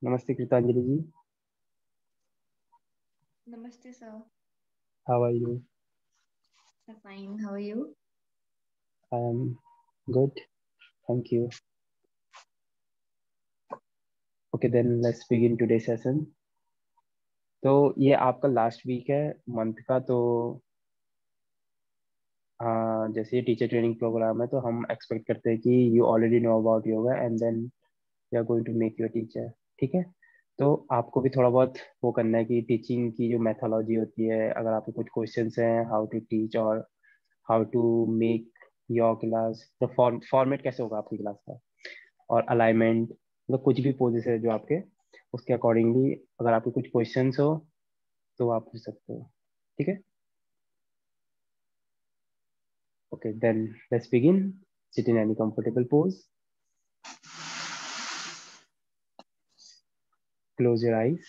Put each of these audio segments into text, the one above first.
नमस्ते कृतांजलि जी. Namaste, sir. How are you? I'm fine. How are you? I am good. Thank you. Okay, then let's begin today's session. तो ये आपका last week है month का. तो जैसे ये टीचर ट्रेनिंग प्रोग्राम है तो हम एक्सपेक्ट करते हैं कि you already know about yoga and then we are going to make you a teacher. ठीक है. तो आपको भी थोड़ा बहुत वो करना है कि टीचिंग की जो मेथोलॉजी होती है, अगर आपके कुछ क्वेश्चंस हैं हाउ टू टीच और how to make your class, तो फॉर्मेट कैसे होगा आपकी क्लास का, और अलाइनमेंट, मतलब कुछ भी पोजेस है जो आपके, उसके अकॉर्डिंगली अगर आपके कुछ क्वेश्चंस हो तो आप पूछ सकते हो. ठीक है. Okay then let's begin. Sit in any comfortable pose. Close your eyes.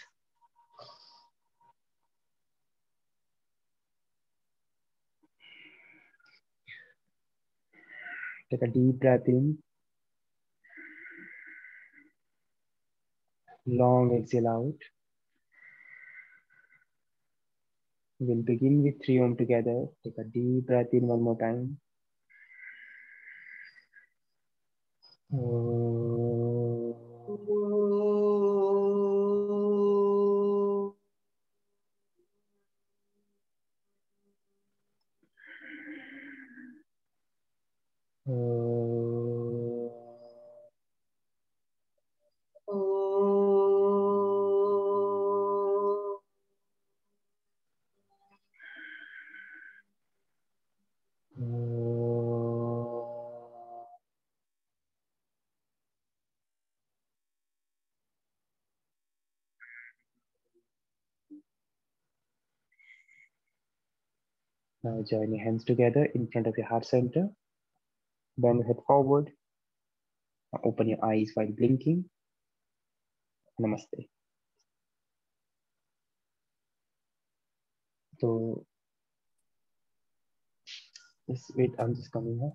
Take a deep breath in. Long exhale out. We'll begin with 3 Om together. Take a deep breath in one more time. Now join your hands together in front of your heart center. Bend your head forward. Now open your eyes while blinking. Namaste. So, just wait, I'm just coming here.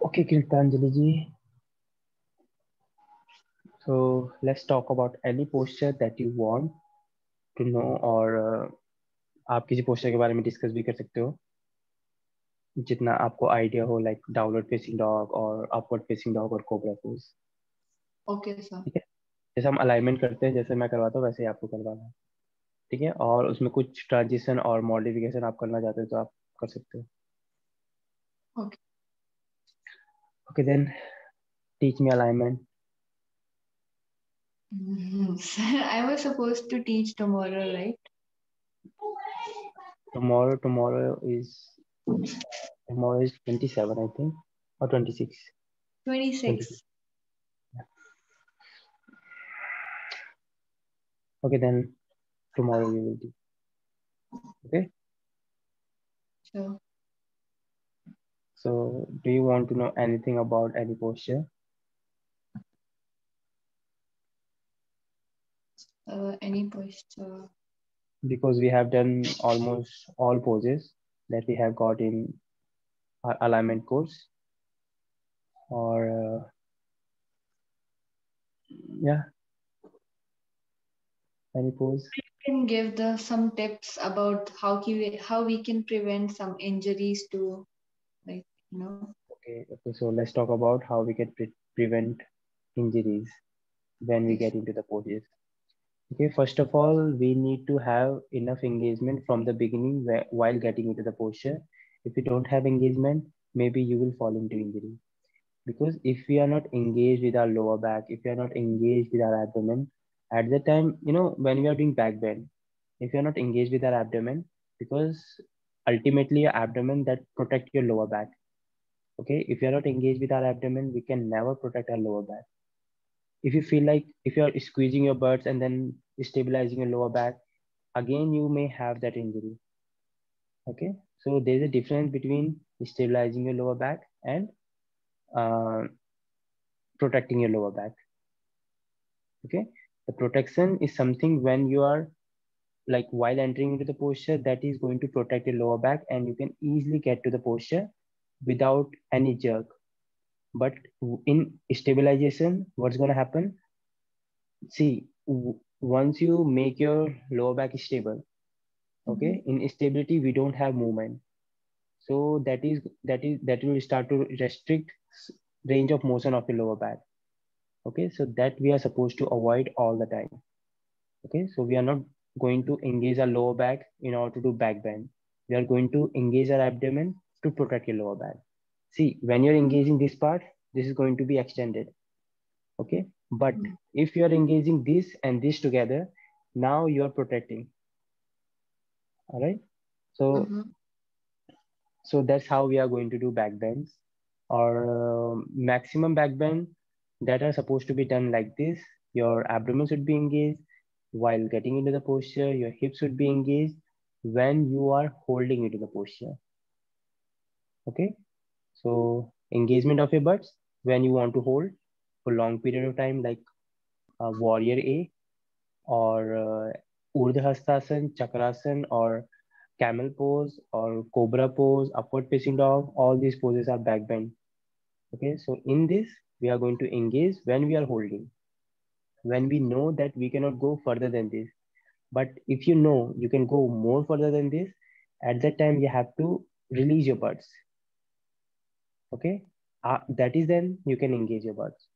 Okay, Kirtanjali ji. So let's talk about any posture that you want to know, और आप किसी posture के बारे में discuss भी कर सकते हो जितना आपको आइडिया हो, लाइक डाउनवर्ड फेसिंग डॉग और अपवर्ड फेसिंग डॉग और कोबरा पोज. Okay, sir. ठीक है. जैसे हम अलाइनमेंट करते हैं, जैसे मैं करवाता हूँ वैसे ही आपको करवाना है. ठीक है. और उसमें कुछ ट्रांजिशन और मॉडिफिकेशन आप करना चाहते हो तो आप कर सकते हो. Okay. Okay then teach me alignment. Sir, I was supposed to teach tomorrow, right? Tomorrow is 27, I think, or 26. 26. 26. Okay, then tomorrow we will do. Okay. Sure. So, do you want to know anything about any posture? Any posture? Because we have done almost all poses that we have got in our alignment course. Or yeah, any pose. You can give some tips about how we can prevent some injuries to, like, Okay. So let's talk about how we can prevent injuries when we get into the poses. Okay, first of all, we need to have enough engagement from the beginning while getting into the posture. If you don't have engagement, maybe you will fall into injury. Because if we are not engaged with our lower back, if we are not engaged with our abdomen, at the time, when we are doing back bend, if you are not engaged with our abdomen, because ultimately your abdomen that protect your lower back. Okay, if you are not engaged with our abdomen, we can never protect our lower back. If you feel like if you are squeezing your butt and then stabilizing your lower back, again you may have that injury. Okay, so there's a difference between stabilizing your lower back and uh, protecting your lower back. Okay, the protection is something when you are like while entering into the posture, that is going to protect your lower back and you can easily get to the posture without any jerk. But in stabilization, what's going to happen? See, once you make your lower back stable, okay, in stability we don't have movement, so that will start to restrict range of motion of your lower back. Okay, so that we are supposed to avoid all the time. Okay, so we are not going to engage our lower back in order to do back bend. We are going to engage our abdomen to protect your lower back. See, when you're engaging this part, this is going to be extended. Okay, but if you are engaging this and this together, now you are protecting. All right, so so that's how we are going to do back bends, or maximum back bend that are supposed to be done like this. Your abdomen should be engaged while getting into the posture. Your hips should be engaged when you are holding into the posture. Okay, so engagement of your butts when you want to hold for long period of time, like warrior A, or Urdhva Hastasana, Chakrasana, or camel pose, or cobra pose, upward facing dog. All these poses are back bend. Okay, so in this we are going to engage when we are holding, when we know that we cannot go further than this. But if you know you can go more further than this, at that time you have to release your butts. Okay, that is then you can engage your butts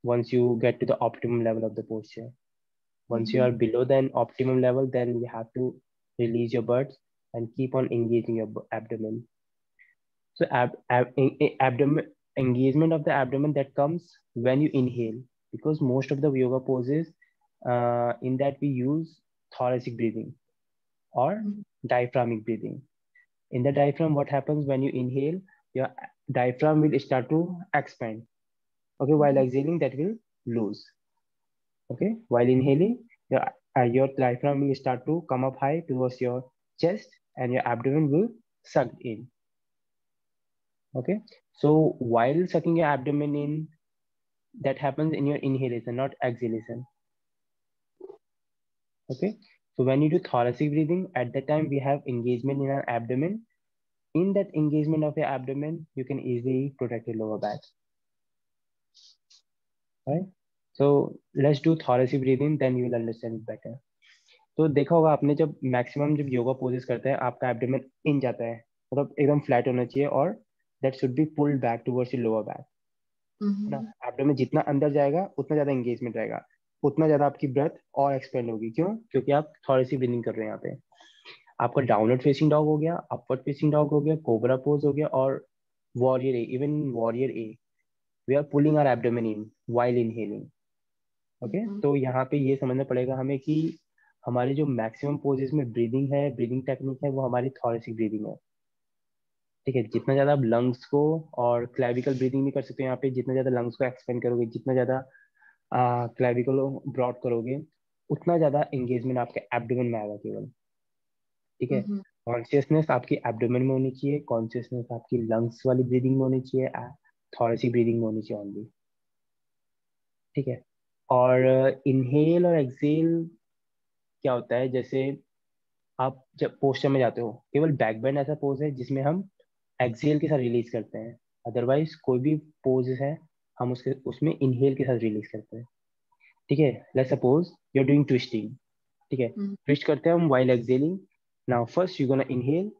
once you get to the optimum level of the posture. Once you are below the optimum level, then you have to release your butts and keep on engaging your abdomen. So abdomen engagement of the abdomen that comes when you inhale, because most of the yoga poses in that we use thoracic breathing or diaphragmic breathing. In the diaphragm, what happens when you inhale? Your diaphragm will start to expand. Okay, while exhaling, that will lose. Okay, while inhaling, your diaphragm will start to come up high towards your chest, and your abdomen will suck in. Okay, so while sucking your abdomen in, that happens in your inhalation, not exhalation. Okay, so when you do thoracic breathing, at that time we have engagement in our abdomen. In that engagement of your abdomen, you can easily protect your lower back. Right? So let's do thoracic breathing, then you will understand it better. तो देखा होगा आपने, जब maximum जब yoga poses करते हैं आपका abdomen इन जाता है, मतलब एकदम फ्लैट होना चाहिए, और that should be pulled back towards your lower back. ना, एब्डोमेन जितना अंदर जाएगा उतना ज्यादा एंगेजमेंट रहेगा, उतना ज्यादा आपकी ब्रेथ और एक्सपेंड होगी. क्यों? क्योंकि आप थोड़ी ब्रीदिंग कर रहे हैं यहाँ पे. आपका डाउनवर्ड फेसिंग डॉग हो गया, अपवर्ड फेसिंग डॉग हो गया, कोबरा पोज हो गया, और warrior A, even warrior A, we are pulling our abdomen in while inhaling. Okay, तो यहाँ पे ये समझना पड़ेगा हमें कि हमारे जो मैक्सिमम पोजेस में ब्रीदिंग है, ब्रीदिंग टेक्निक है, वो हमारी थोरेसिक ब्रीदिंग है. ठीक है, जितना ज्यादा आप लंग्स को, और क्लेविकल ब्रीदिंग नहीं कर सकते यहाँ पे, जितना ज्यादा लंग्स को एक्सपेंड करोगे, जितना ज्यादा क्लेविकल ब्रॉड करोगे, उतना ज्यादा एंगेजमेंट आपके एब्डोमेन में आएगा केवल. ठीक है, कॉन्शियसनेस आपकी एब्डोमेन में होनी चाहिए, कॉन्शियसनेस आपकी लंग्स वाली ब्रीदिंग में होनी चाहिए, थोरेसिक ब्रीदिंग में होनी चाहिए ओनली. ठीक है, और इनहेल और एक्सेल क्या होता है, जैसे आप जब पोस्चर में जाते हो, केवल बैक बेंड ऐसा पोज है जिसमें हम एक्सेल के साथ रिलीज करते हैं. अदरवाइज कोई भी पोज है हम उसके उसमें इनहेल के साथ रिलीज करते हैं. ठीक है, let's suppose you are doing twisting. ठीक है, ट्विस्ट करते हैं हम while exhaling. Now first you gonna inhale,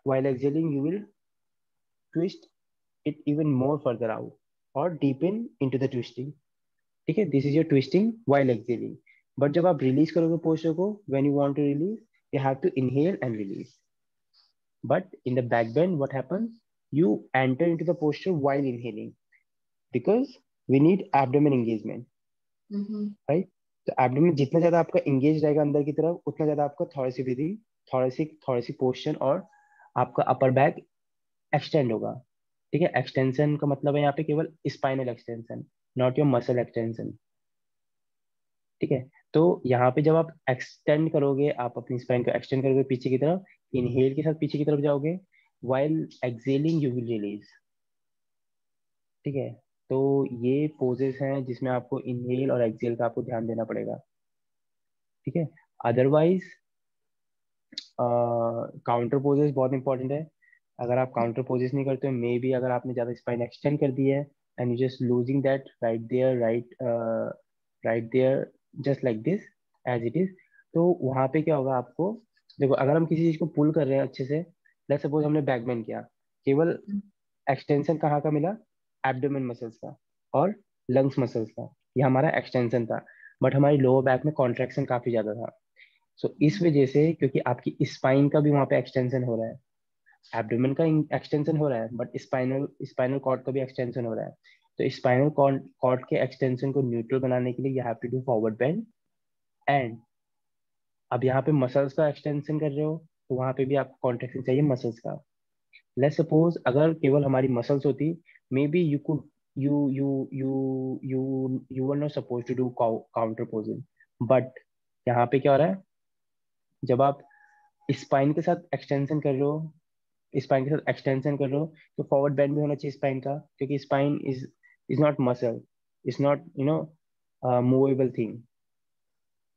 while exhaling you will twist it even more further out और डीपन इनटू द ट्विस्टिंग. ठीक है, this is your twisting while exhaling. But जब आप रिलीज करोगे पोस्चर को, when you want to release, you have to inhale and release. But in the back bend, what happens? You enter into the posture while inhaling, because we need abdomen engagement. Right? तो abdomen जितना ज्यादा आपका engaged रहेगा अंदर की तरफ, उतना ज्यादा आपका thoracic breathing, thoracic portion और आपका upper back extend होगा. ठीक है, एक्सटेंशन का मतलब है यहाँ पे केवल spinal extension, not your muscle extension. ठीक है, तो यहाँ पे जब आप एक्सटेंड करोगे, आप अपनी स्पाइन को एक्सटेंड करोगे पीछे की तरफ, इनहेल के साथ पीछे की तरफ जाओगे, while excelling you will release. ठीक है, तो ये पोजेस हैं जिसमें आपको इनहेल और एक्सेल का आपको ध्यान देना पड़ेगा। ठीक है, अदरवाइज काउंटर पोजेस बहुत इंपॉर्टेंट है। अगर आप काउंटर पोजेस नहीं करते हो, मे बी अगर आपने ज्यादा स्पाइन एक्सटेंड कर दी है and you just losing that right there, right there, just like this as it is, तो वहां पे क्या होगा आपको, देखो अगर हम किसी चीज को पुल कर रहे हैं अच्छे से, लेट्स सपोज हमने बैकबेंड किया, केवल एक्सटेंशन कहाँ का मिला, एब्डोमेन मसल्स का और लंग्स मसल्स का, ये हमारा एक्सटेंशन था, बट हमारी लोअर बैक में कॉन्ट्रेक्शन काफी ज्यादा था। सो इस वजह से, क्योंकि आपकी स्पाइन का भी वहां पे एक्सटेंशन हो रहा है, एब्डोमेन का एक्सटेंशन हो रहा है, बट स्पाइनल स्पाइनल कॉर्ड का भी एक्सटेंशन हो रहा है, तो स्पाइनल कॉर्ड के एक्सटेंशन को न्यूट्रल बनाने के लिए you have to do forward bend. And अब यहाँ पे मसल्स का एक्सटेंशन कर रहे हो, तो वहां पे भी आपको कॉन्ट्रेक्शन चाहिए मसल्स का। लेट्स सपोज अगर केवल हमारी मसल्स होती, maybe you could you were not suppose to do counter posing, but यहाँ पे क्या हो रहा है, जब आप स्पाइन के साथ एक्सटेंशन कर रहे हो, स्पाइन के साथ एक्सटेंशन कर रहे हो, तो फॉरवर्ड बेंड भी होना चाहिए स्पाइन का, क्योंकि spine is not muscle, is not movable thing.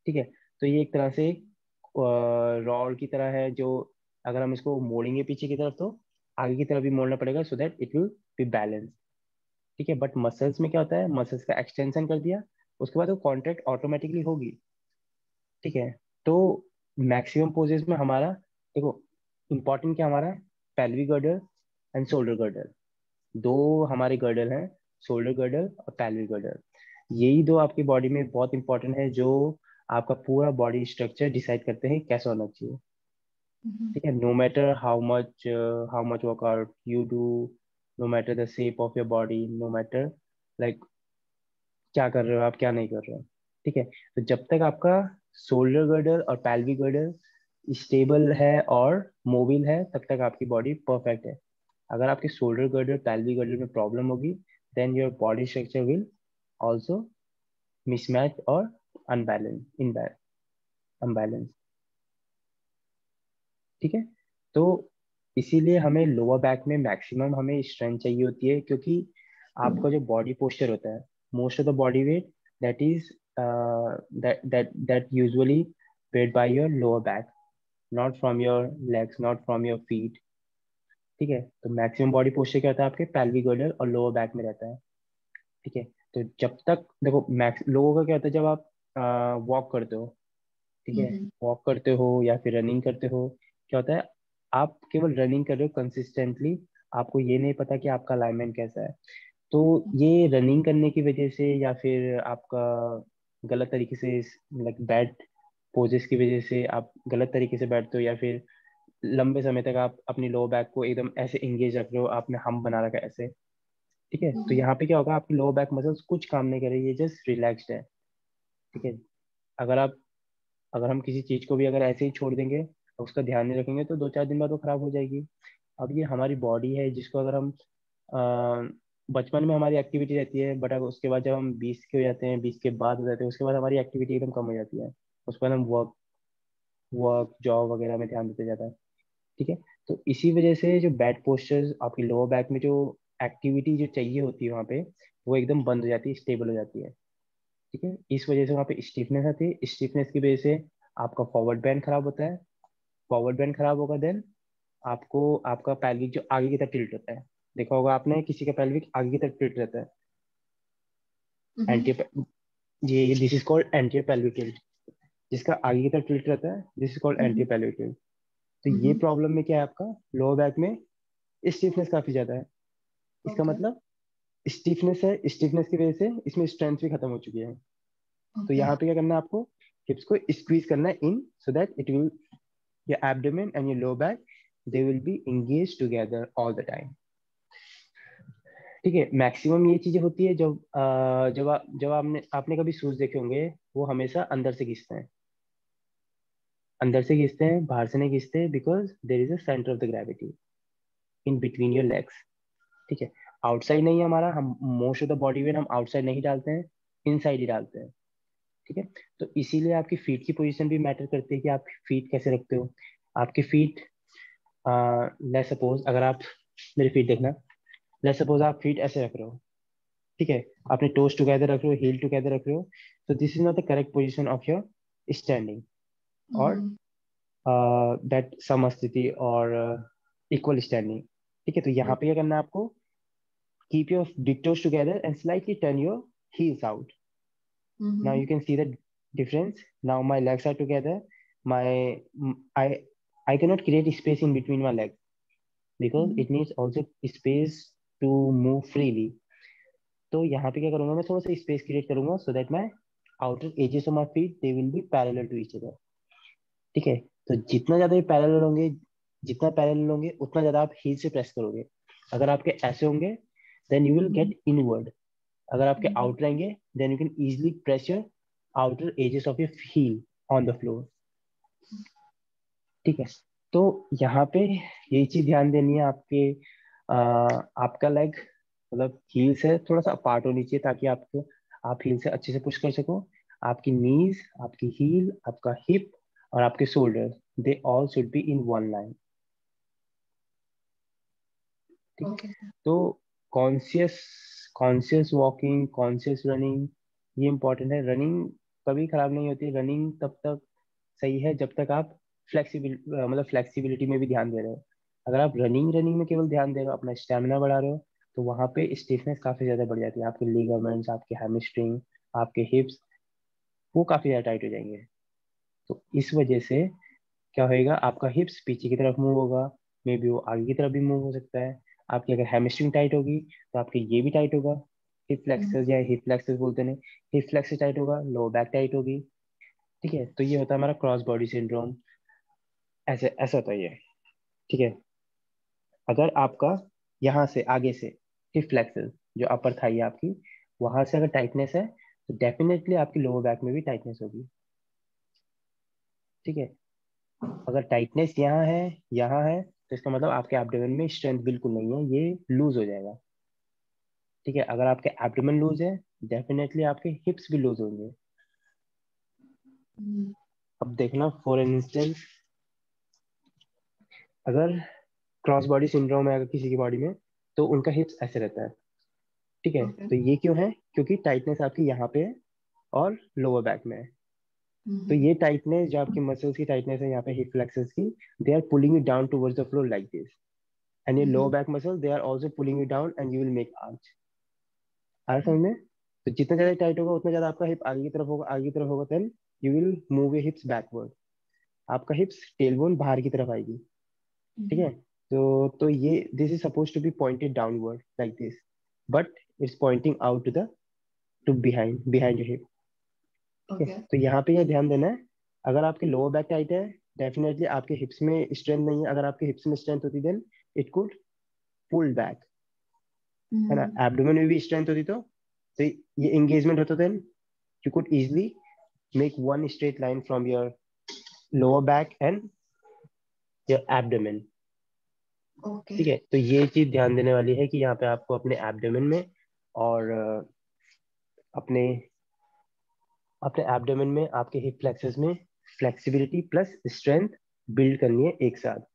ठीक है, तो ये एक तरह से रॉड की तरह है, जो अगर हम इसको मोड़ेंगे पीछे की तरफ, तो आगे की तरफ भी मोड़ना पड़ेगा सो that it will be balance. ठीक है, बट मसल्स में क्या होता है, मसल्स का एक्सटेंशन कर दिया, उसके बाद वो कॉन्ट्रैक्ट ऑटोमेटिकली होगी। ठीक है, तो मैक्सिमम पोजेस में हमारा, देखो इंपॉर्टेंट क्या हमारा, pelvic girder and shoulder girder, दो हमारे गर्डर हैं, शोल्डर गर्डर और पेल्विक गर्डर। यही दो आपकी बॉडी में बहुत इंपॉर्टेंट है, जो आपका पूरा बॉडी स्ट्रक्चर डिसाइड करते हैं कैसा होना चाहिए। ठीक है, no matter how much workout you do, no matter the shape of your body, no matter like क्या कर रहे हो आप, क्या नहीं कर रहे हो। ठीक है, तो जब तक आपका शोल्डर गर्डर और पैल्विक गर्डर स्टेबल है और मोबिल है, तब तक आपकी बॉडी परफेक्ट है। अगर आपके शोल्डर गर्डर पैल्विक गर्डर में प्रॉब्लम होगी, then your body structure will also mismatch और अनबैलेंस, अनबैलेंस। ठीक है, तो इसीलिए हमें लोअर बैक में मैक्सिमम हमें स्ट्रेंथ चाहिए होती है, क्योंकि आपका जो बॉडी पोस्चर होता है, most of the body weight that is that usually weight by your lower back, not from your legs, not from your feet. ठीक है, तो मैक्सिमम बॉडी पोस्चर क्या होता है, आपके पैल्विक गर्डर और लोअर बैक में रहता है। ठीक है, तो जब तक देखो, मैक्स लोगों का क्या होता है, जब आप वॉक करते हो, ठीक है, वॉक करते हो या फिर रनिंग करते हो, क्या होता है, आप केवल रनिंग कर रहे हो कंसिस्टेंटली, आपको ये नहीं पता कि आपका अलाइनमेंट कैसा है। तो ये रनिंग करने की वजह से, या फिर आपका गलत तरीके से, लाइक बैड पोजेस की वजह से आप गलत तरीके से बैठते हो, या फिर लंबे समय तक आप अपनी लो बैक को एकदम ऐसे एंगेज रख रहे हो, आपने हम बना रखा है ऐसे। ठीक है, तो यहाँ पे क्या होगा, आपकी लो बैक मसल्स कुछ काम नहीं कर रही, ये जस्ट रिलैक्स्ड है। ठीक है, अगर आप अगर हम किसी चीज को भी अगर ऐसे ही छोड़ देंगे, उसका ध्यान नहीं रखेंगे, तो 2-4 दिन बाद वो खराब हो जाएगी। अब ये हमारी बॉडी है, जिसको अगर हम बचपन में हमारी एक्टिविटी रहती है, बट अब उसके बाद जब हम 20 के हो जाते हैं, 20 के बाद हो जाते हैं, उसके बाद हमारी एक्टिविटी एकदम कम हो जाती है, उसके बाद हम वर्क वर्क जॉब वगैरह में ध्यान देते जाता है। ठीक है, तो इसी वजह से जो बैक पोस्चर्स, आपकी लोअर बैक में जो एक्टिविटी जो चाहिए होती है वहाँ पे, वो एकदम बंद हो जाती है, स्टेबल हो जाती है। ठीक है, इस वजह से वहाँ पे स्टिफनेस आती है, स्टिफनेस की वजह से आपका फॉरवर्ड बैंड खराब होता है, फॉरवर्ड बैंड खराब होगा, देन आपको आपका पैल्विक जो आगे की तरफ टिल्ट होता है, देखा होगा आपने किसी का पैल्विक आगे की तरफ टिल्ट रहता है, एंटी, ये this is called anti pelvic tilt, जिसका आगे की तरफ टिल्ट रहता है, this is called anti pelvic tilt. तो ये प्रॉब्लम में क्या है, आपका लोअर बैक में स्टिफनेस काफी ज्यादा है। इसका ओके। मतलब स्टिफनेस है, स्टिफनेस की वजह से इसमें स्ट्रेंथ भी खत्म हो चुकी है। तो ओके। यहाँ पे क्या करना है आपको, हिप्स को स्क्वीज करना है in, so that it will, your abdomen and your lower back, they will be engage together all the time. ठीक है, मैक्सिमम ये चीजें होती है जब जब आपने कभी शूज देखे होंगे, वो हमेशा अंदर से खींचते हैं, अंदर से खींचते हैं, बाहर से नहीं खींचते, because there is a centre of the gravity in between your legs. ठीक है, आउटसाइड नहीं है हमारा, हम most of the body weight हम आउटसाइड नहीं डालते हैं, इनसाइड ही डालते हैं। ठीक है, तो इसीलिए आपकी फीट की पोजीशन भी मैटर करती है कि आप फीट कैसे रखते हो। आपकी फीट, लेट्स सपोज अगर आप मेरी फीट देखना, लेट्स सपोज आप फीट ऐसे रख रहे हो, ठीक है, आपने टोज टुगेदर रख रहे हो, हील टुगेदर रख रहे हो, तो this is not the correct position of your standing और दैट समस्थिति और इक्वल स्टैंडिंग। ठीक है, तो यहाँ पे क्या करना है आपको, keep your big toes together and slightly turn your heels out. Now you can see the difference. Now my legs are together. My I I cannot create space in between my legs because it needs also space to move freely. तो यहाँ पे क्या करूंगा, मैं थोड़ा सा space create करूंगा so that my outer edges of my feet they will be parallel to each other. ठीक है, तो जितना ज्यादा ये पैरेलल होंगे, जितना पैरेलल होंगे उतना ज्यादा आप हील से प्रेस करोगे। अगर आपके ऐसे होंगे then you will get inward. अगर आपके आउट रहेंगे then you can easily press your outer edges of your heel on the floor. ठीक है, तो यहाँ पे यही चीज ध्यान देनी है आपके, आपका लेग मतलब हील से थोड़ा सा अपार्ट होनी चाहिए ताकि आपको आप हील से अच्छे से पुश कर सको। आपकी नीज, आपकी हील, आपका हिप और आपके shoulder they all should be in one line. ठीक है, तो conscious conscious walking, conscious running ये इंपॉर्टेंट है। रनिंग कभी खराब नहीं होती, रनिंग तब तक सही है जब तक आप मतलब फ्लेक्सिबिलिटी में भी ध्यान दे रहे हो। अगर आप रनिंग रनिंग में केवल ध्यान दे रहे हो, अपना स्टेमिना बढ़ा रहे हो, तो वहां पे स्टिफनेस काफी ज्यादा बढ़ जाती है। आपके लिगामेंट्स, आपके हैमस्ट्रिंग, आपके हिप्स वो काफी ज्यादा टाइट हो जाएंगे। तो इस वजह से क्या होएगा, आपका हिप्स पीछे की तरफ मूव होगा, मे बी वो आगे की तरफ भी मूव हो सकता है। आपकी अगर हैमस्ट्रिंग टाइट होगी तो आपके ये भी टाइट होगा, हिप फ्लेक्सस या हिप फ्लेक्सस बोलते हैं, हिप फ्लेक्सस टाइट होगा, लोअर बैक टाइट होगी। ठीक है, तो ये होता है हमारा क्रॉस बॉडी सिंड्रोम। ऐसे ऐसा होता है ये। ठीक है, अगर आपका यहाँ से आगे से हिप फ्लेक्सस जो अपर थाई है आपकी, वहां से अगर टाइटनेस है तो डेफिनेटली आपकी लोअर बैक में भी टाइटनेस होगी। ठीक है, अगर टाइटनेस यहाँ है तो इसका मतलब आपके एब्डोमेन में स्ट्रेंथ बिल्कुल नहीं है, ये लूज हो जाएगा। ठीक है, अगर आपके एब्डोमेन लूज है डेफिनेटली आपके हिप्स भी लूज होंगे। अब देखना फॉर इंस्टेंस, अगर क्रॉस बॉडी सिंड्रोम है अगर किसी की बॉडी में, तो उनका हिप्स ऐसे रहता है। ठीक है, तो ये क्यों है, क्योंकि टाइटनेस आपकी यहाँ पे है और लोअर बैक में है। तो ये टाइटनेस जो आपकी मसल्स की टाइटनेस है यहाँ पे हिप फ्लेक्सस की, they are pulling you down towards the floor like this, and your lower back muscle they are also pulling you down and you will make arch. आ रहा समझ में? तो जितना ज्यादा टाइट होगा उतना ज्यादा आपका हिप आगे की तरफ होगा, आगे की तरफ होगा, then you will move your hips backward. आपका हिप्स टेलबोन बाहर की तरफ आएगी। ठीक है, तो ये this is suppose to be pointed downward like this, but it's pointing out to behind behind your hip. ठीक है, तो यहाँ पे ये ध्यान देना है, अगर आपके लोअर बैक टाइट है डेफिनेटली आपके हिप्स में स्ट्रेंथ नहीं है। अगर आपके हिप्स में स्ट्रेंथ होती then it could pull back, है ना। एब्डोमेन में भी स्ट्रेंथ होती तो ये एंगेजमेंट होता then you could easily make one straight line from your lower back and your abdomen. ठीक है, तो ये चीज ध्यान देने वाली है कि यहाँ पे आपको अपने एब्डोमेन में और अपने अपने एब्डोमेन में आपके हिप फ्लेक्सस में फ्लेक्सिबिलिटी प्लस स्ट्रेंथ बिल्ड करनी है एक साथ।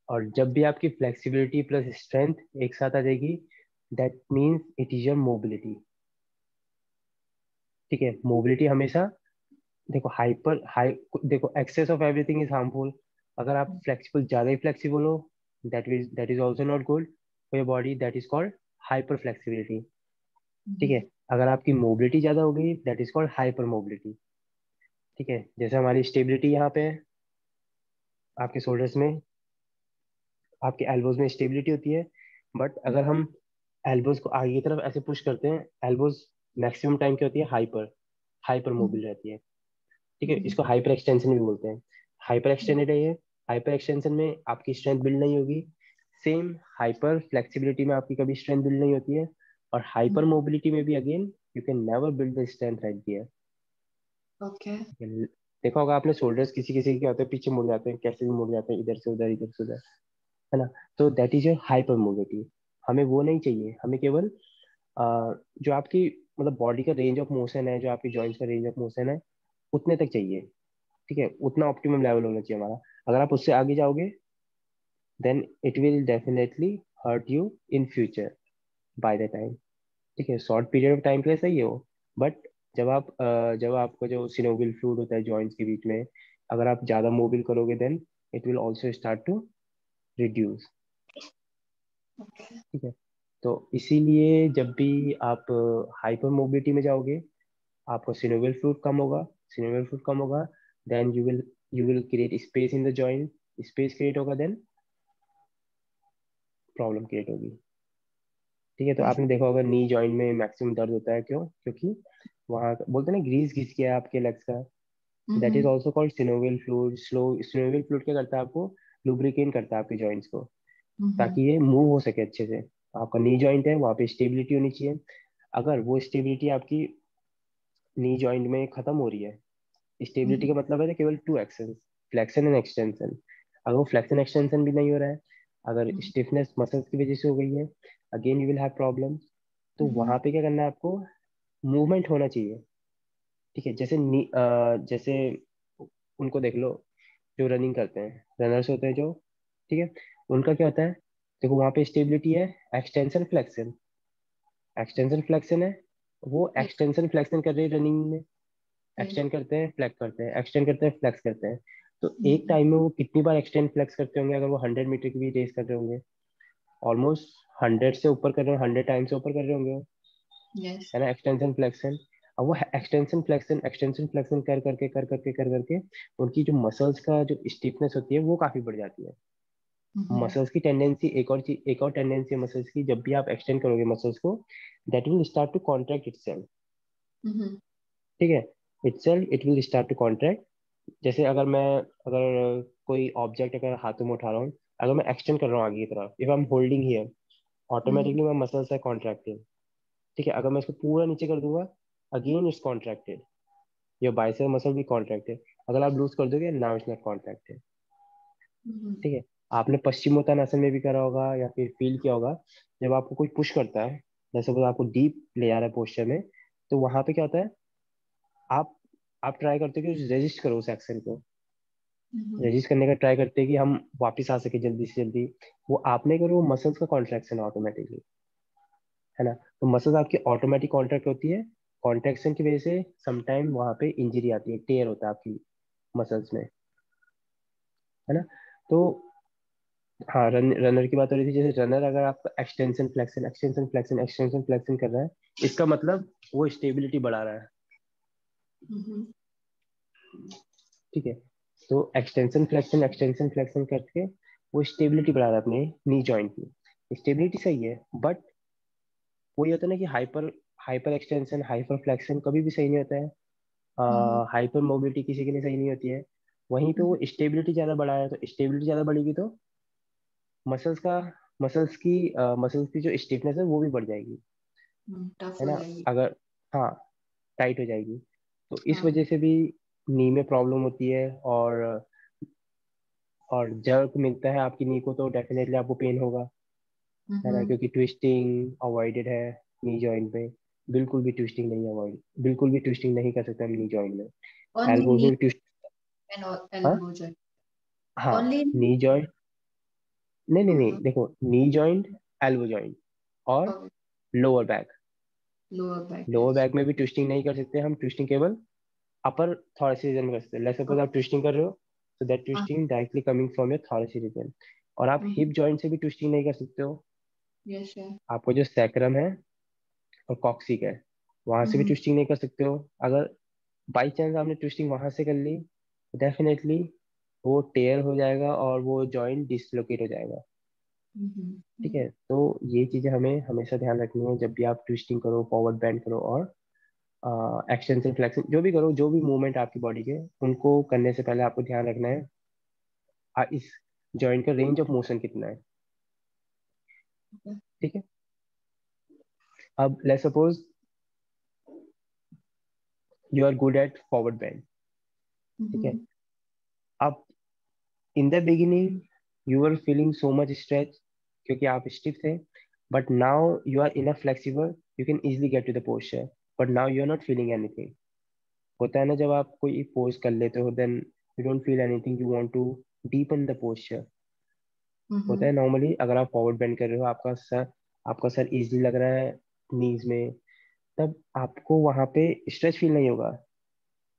और जब भी आपकी फ्लेक्सिबिलिटी प्लस स्ट्रेंथ एक साथ आ जाएगी, that means it is your mobility. ठीक है, मोबिलिटी हमेशा देखो देखो excess of everything is harmful. अगर आप फ्लेक्सिबल ज्यादा ही फ्लेक्सिबल हो, that is also not good for your body, that is called hyper flexibility. ठीक है, अगर आपकी मोबिलिटी ज्यादा हो गई that is called hyper mobility. ठीक है, जैसे हमारी स्टेबिलिटी यहाँ पे है आपके शोल्डर्स में, आपके एल्बोज में स्टेबिलिटी होती है, बट अगर हम एल्बोज को आगे की तरफ ऐसे पुश करते हैं, एल्बोज मैक्सिमम टाइम क्या होती है, हाइपर हाइपर मोबिल रहती है। ठीक है, इसको हाइपर एक्सटेंशन भी बोलते हैं। हाइपर एक्सटेंडेड है ये। हाइपर एक्सटेंशन में आपकी स्ट्रेंथ बिल्ड नहीं होगी। सेम हाइपर फ्लेक्सिबिलिटी में आपकी कभी स्ट्रेंथ बिल्ड नहीं होती है। और हाइपर मोबिलिटी में भी again you can never build the strength right there. Okay. देखा होगा आपने शोल्डर्स किसी किसी के क्या होते हैं, पीछे मुड़ जाते हैं, कैसे भी मुड़ जाते हैं, इधर से उधर इधर से उधर, है ना। तो that is your hyper mobility. हमें वो नहीं चाहिए, हमें केवल जो आपकी मतलब बॉडी का रेंज ऑफ मोशन है, जो आपके जॉइंट्स का रेंज ऑफ मोशन है, उतने तक चाहिए। ठीक है, उतना ऑप्टिमम लेवल होना चाहिए हमारा। अगर आप उससे आगे जाओगे then it will definitely hurt you in future by the time. ठीक है, शॉर्ट पीरियड ऑफ टाइम के लिए सही है वो, बट जब आपका जो सिनोवियल फ्लूइड होता है जॉइंट्स के बीच में, अगर आप ज्यादा मोबिल करोगे then it will also start to reduce. Okay. ठीक है, तो इसीलिए जब भी आप हाइपर मोबिलिटी में जाओगे, आपका सिनोवियल फ्लूइड कम होगा। सिनोवियल फ्लूइड कम होगा, then you will create space in the joint. Space create होगा देन प्रॉब्लम क्रिएट होगी। ठीक है, तो आपने देखा होगा नी जॉइंट में मैक्सिमम दर्द होता है, क्यों? क्योंकि वहाँ बोलते हैं ना ग्रीस घिस गया है आपके लेग्स का। That is Mm-hmm. Also called synovial fluid. Slow synovial fluid क्या करता है, आपको लुब्रिकेट करता है आपके जॉइंट्स को, Mm-hmm. ताकि ये मूव हो सके अच्छे से। आपका नी जॉइंट है, वहाँ पे स्टेबिलिटी होनी चाहिए। अगर वो स्टेबिलिटी आपकी नी जॉइंट में खत्म हो रही है, स्टेबिलिटी Mm-hmm. का मतलब है ना केवल two action, flexion and extension. अगर वो फ्लेक्शन एक्सटेंशन भी नहीं हो रहा है, अगर स्टिफनेस मसल्स की वजह से हो गई है, again you will have problem. तो Mm-hmm. वहां पे क्या करना है आपको, मूवमेंट होना चाहिए। ठीक है, जैसे उनको देख लो जो रनिंग करते हैं, रनर्स होते हैं जो, ठीक है, उनका क्या होता है, देखो वहां पे स्टेबिलिटी है, एक्सटेंशन फ्लेक्शन। एक्सटेंशन फ्लेक्शन है, वो Yes. एक्सटेंशन फ्लेक्शन कर रहे हैं रनिंग में। Yes. एक्सटेंड करते हैं, फ्लेक्स करते हैं, एक्सटेंड करते हैं, फ्लेक्स करते हैं। तो एक Mm-hmm. टाइम में वो कितनी बार एक्सटेंड फ्लेक्स करते होंगे, अगर वो 100 मीटर की भी रेस कर रहे होंगे? ऑलमोस्ट 100 से ऊपर कर रहे होंगे, 100 टाइम से ऊपर कर रहे होंगे वो, Yes. है ना, एक्सटेंशन फ्लेक्शन। अब वो एक्सटेंशन फ्लेक्शन कर करके उनकी जो मसल्स का जो स्टिफनेस होती है वो काफी बढ़ जाती है। Mm-hmm. मसल्स की टेंडेंसी, एक और टेंडेंसी है मसल्स की, जब भी आप एक्सटेंड करोगे मसल्स को, that will start to contract itself. Mm-hmm. ठीक है, it will start to contract. जैसे अगर कोई ऑब्जेक्ट अगर हाथों में उठा रहा हूँ, अगर मैं एक्सटेंड कर रहा हूँ आगे की तरफ, if I am holding here, Mm-hmm. Automatically my muscles है कॉन्ट्रैक्टेड। ठीक है, अगर मैं इसको पूरा नीचे कर दूंगा, again it's contracted. Your bicep muscle भी कॉन्ट्रैक्टेड। अगर आप लूज कर दोगे, now it's not contracted. Mm-hmm. ठीक है, आपने पश्चिमोत्तानासन में भी करा होगा या फिर फील किया होगा, जब आपको कोई पुश करता है, जैसे वो आपको डीप ले जा रहा है पोस्चर में, तो वहां पे क्या होता है, आप आप ट्राई करते हो कि रेजिस्ट करो उस एक्शन को। Mm-hmm. रेजिस्ट करने का ट्राई करते हैं कि हम वापस आ सके जल्दी से जल्दी। वो आप नहीं करो, वो मसल्स का कॉन्ट्रैक्शन ऑटोमेटिकली, है ना। तो मसल्स आपकी ऑटोमेटिक कॉन्ट्रैक्ट होती है, कॉन्ट्रैक्शन की वजह से समटाइम वहां पे इंजरी आती है, टेयर होता है आपकी मसल्स में, है ना। तो हाँ, रनर की बात हो रही थी। जैसे रनर अगर आप एक्सटेंशन फ्लेक्शन कर रहा है, इसका मतलब वो स्टेबिलिटी बढ़ा रहा है। Mm-hmm. ठीक है, तो एक्सटेंशन फ्लेक्शन करके वो स्टेबिलिटी बढ़ा रहा है अपने नी जॉइंट की। स्टेबिलिटी सही है, बट वो ये होता है ना कि hyper hyper extension hyper flexion कभी भी सही नहीं होता है। Mm-hmm. हाइपर मोबिलिटी किसी के लिए सही नहीं होती है। वहीं पे वो स्टेबिलिटी ज्यादा बढ़ा है, तो स्टेबिलिटी ज्यादा बढ़ेगी तो मसल्स का मसल्स की जो स्टिफनेस है वो भी बढ़ जाएगी, टफ है हो ना। जाएगी। अगर हाँ, टाइट हो जाएगी, तो इस हाँ। वजह से भी नी में प्रॉब्लम होती है। और जर्क मिलता है आपकी नी को, तो डेफिनेटली आपको पेन होगा, है ना, Mm-hmm. क्योंकि ट्विस्टिंग अवॉइडेड है नी जॉइंट में। बिल्कुल भी ट्विस्टिंग नहीं कर सकते हम नी जॉइंट में। Only एल्बोज knee में ट्विस्ट, and हाँ elbow joint. हाँ, Only knee. नी जॉइंट, नहीं नहीं Uh-huh. नहीं, देखो नी जॉइंट, एल्बो जॉइंट और Okay. Lower back. Lower back, lower yes. Back में भी ट्विस्टिंग नहीं कर सकते हम, ट्विस्टिंग केवल अपर थॉरसिक रीजन में कर सकते हैं। Let's suppose Okay. आप ट्विस्टिंग कर रहे हो, तो that Uh, twisting directly coming from your thoracic region. और आप mm-hmm. हिप जॉइंट से भी ट्विस्टिंग नहीं कर सकते हो। Yes, yeah. आपको जो सैक्रम है और कॉक्सिक है, वहां से भी Mm-hmm. ट्विस्टिंग नहीं कर सकते हो। अगर बाई चांस आपने ट्विस्टिंग वहां से कर ली, डेफिनेटली वो टेयर हो जाएगा और वो जॉइंट डिसलोकेट हो जाएगा। ठीक Mm-hmm. है, तो ये चीजें हमें हमेशा ध्यान रखनी है जब भी आप ट्विस्टिंग करो, फॉरवर्ड बेंड करो, और एक्सटेंशन फ्लेक्शन जो भी करो, जो भी मूवमेंट आपकी बॉडी के, उनको करने से पहले आपको ध्यान रखना है इस जॉइंट का रेंज ऑफ मोशन कितना है। Okay. ठीक है, अब let's suppose you are good at forward bend. ठीक है, Mm-hmm. अब in the beginning you are feeling so much stretch, क्योंकि आप स्टिफ थे, but now you are enough flexible, you can easily get to the posture. But now you are not feeling anything. होता है ना जब आप कोई पोज कर लेते हो, then you don't feel anything, you want to deepen the posture. होता है Mm-hmm. नॉर्मली अगर आप फॉरवर्ड बेंड कर रहे हो, आपका सर इजीली लग रहा है नीज में, तब आपको वहां पे स्ट्रेच फील नहीं होगा.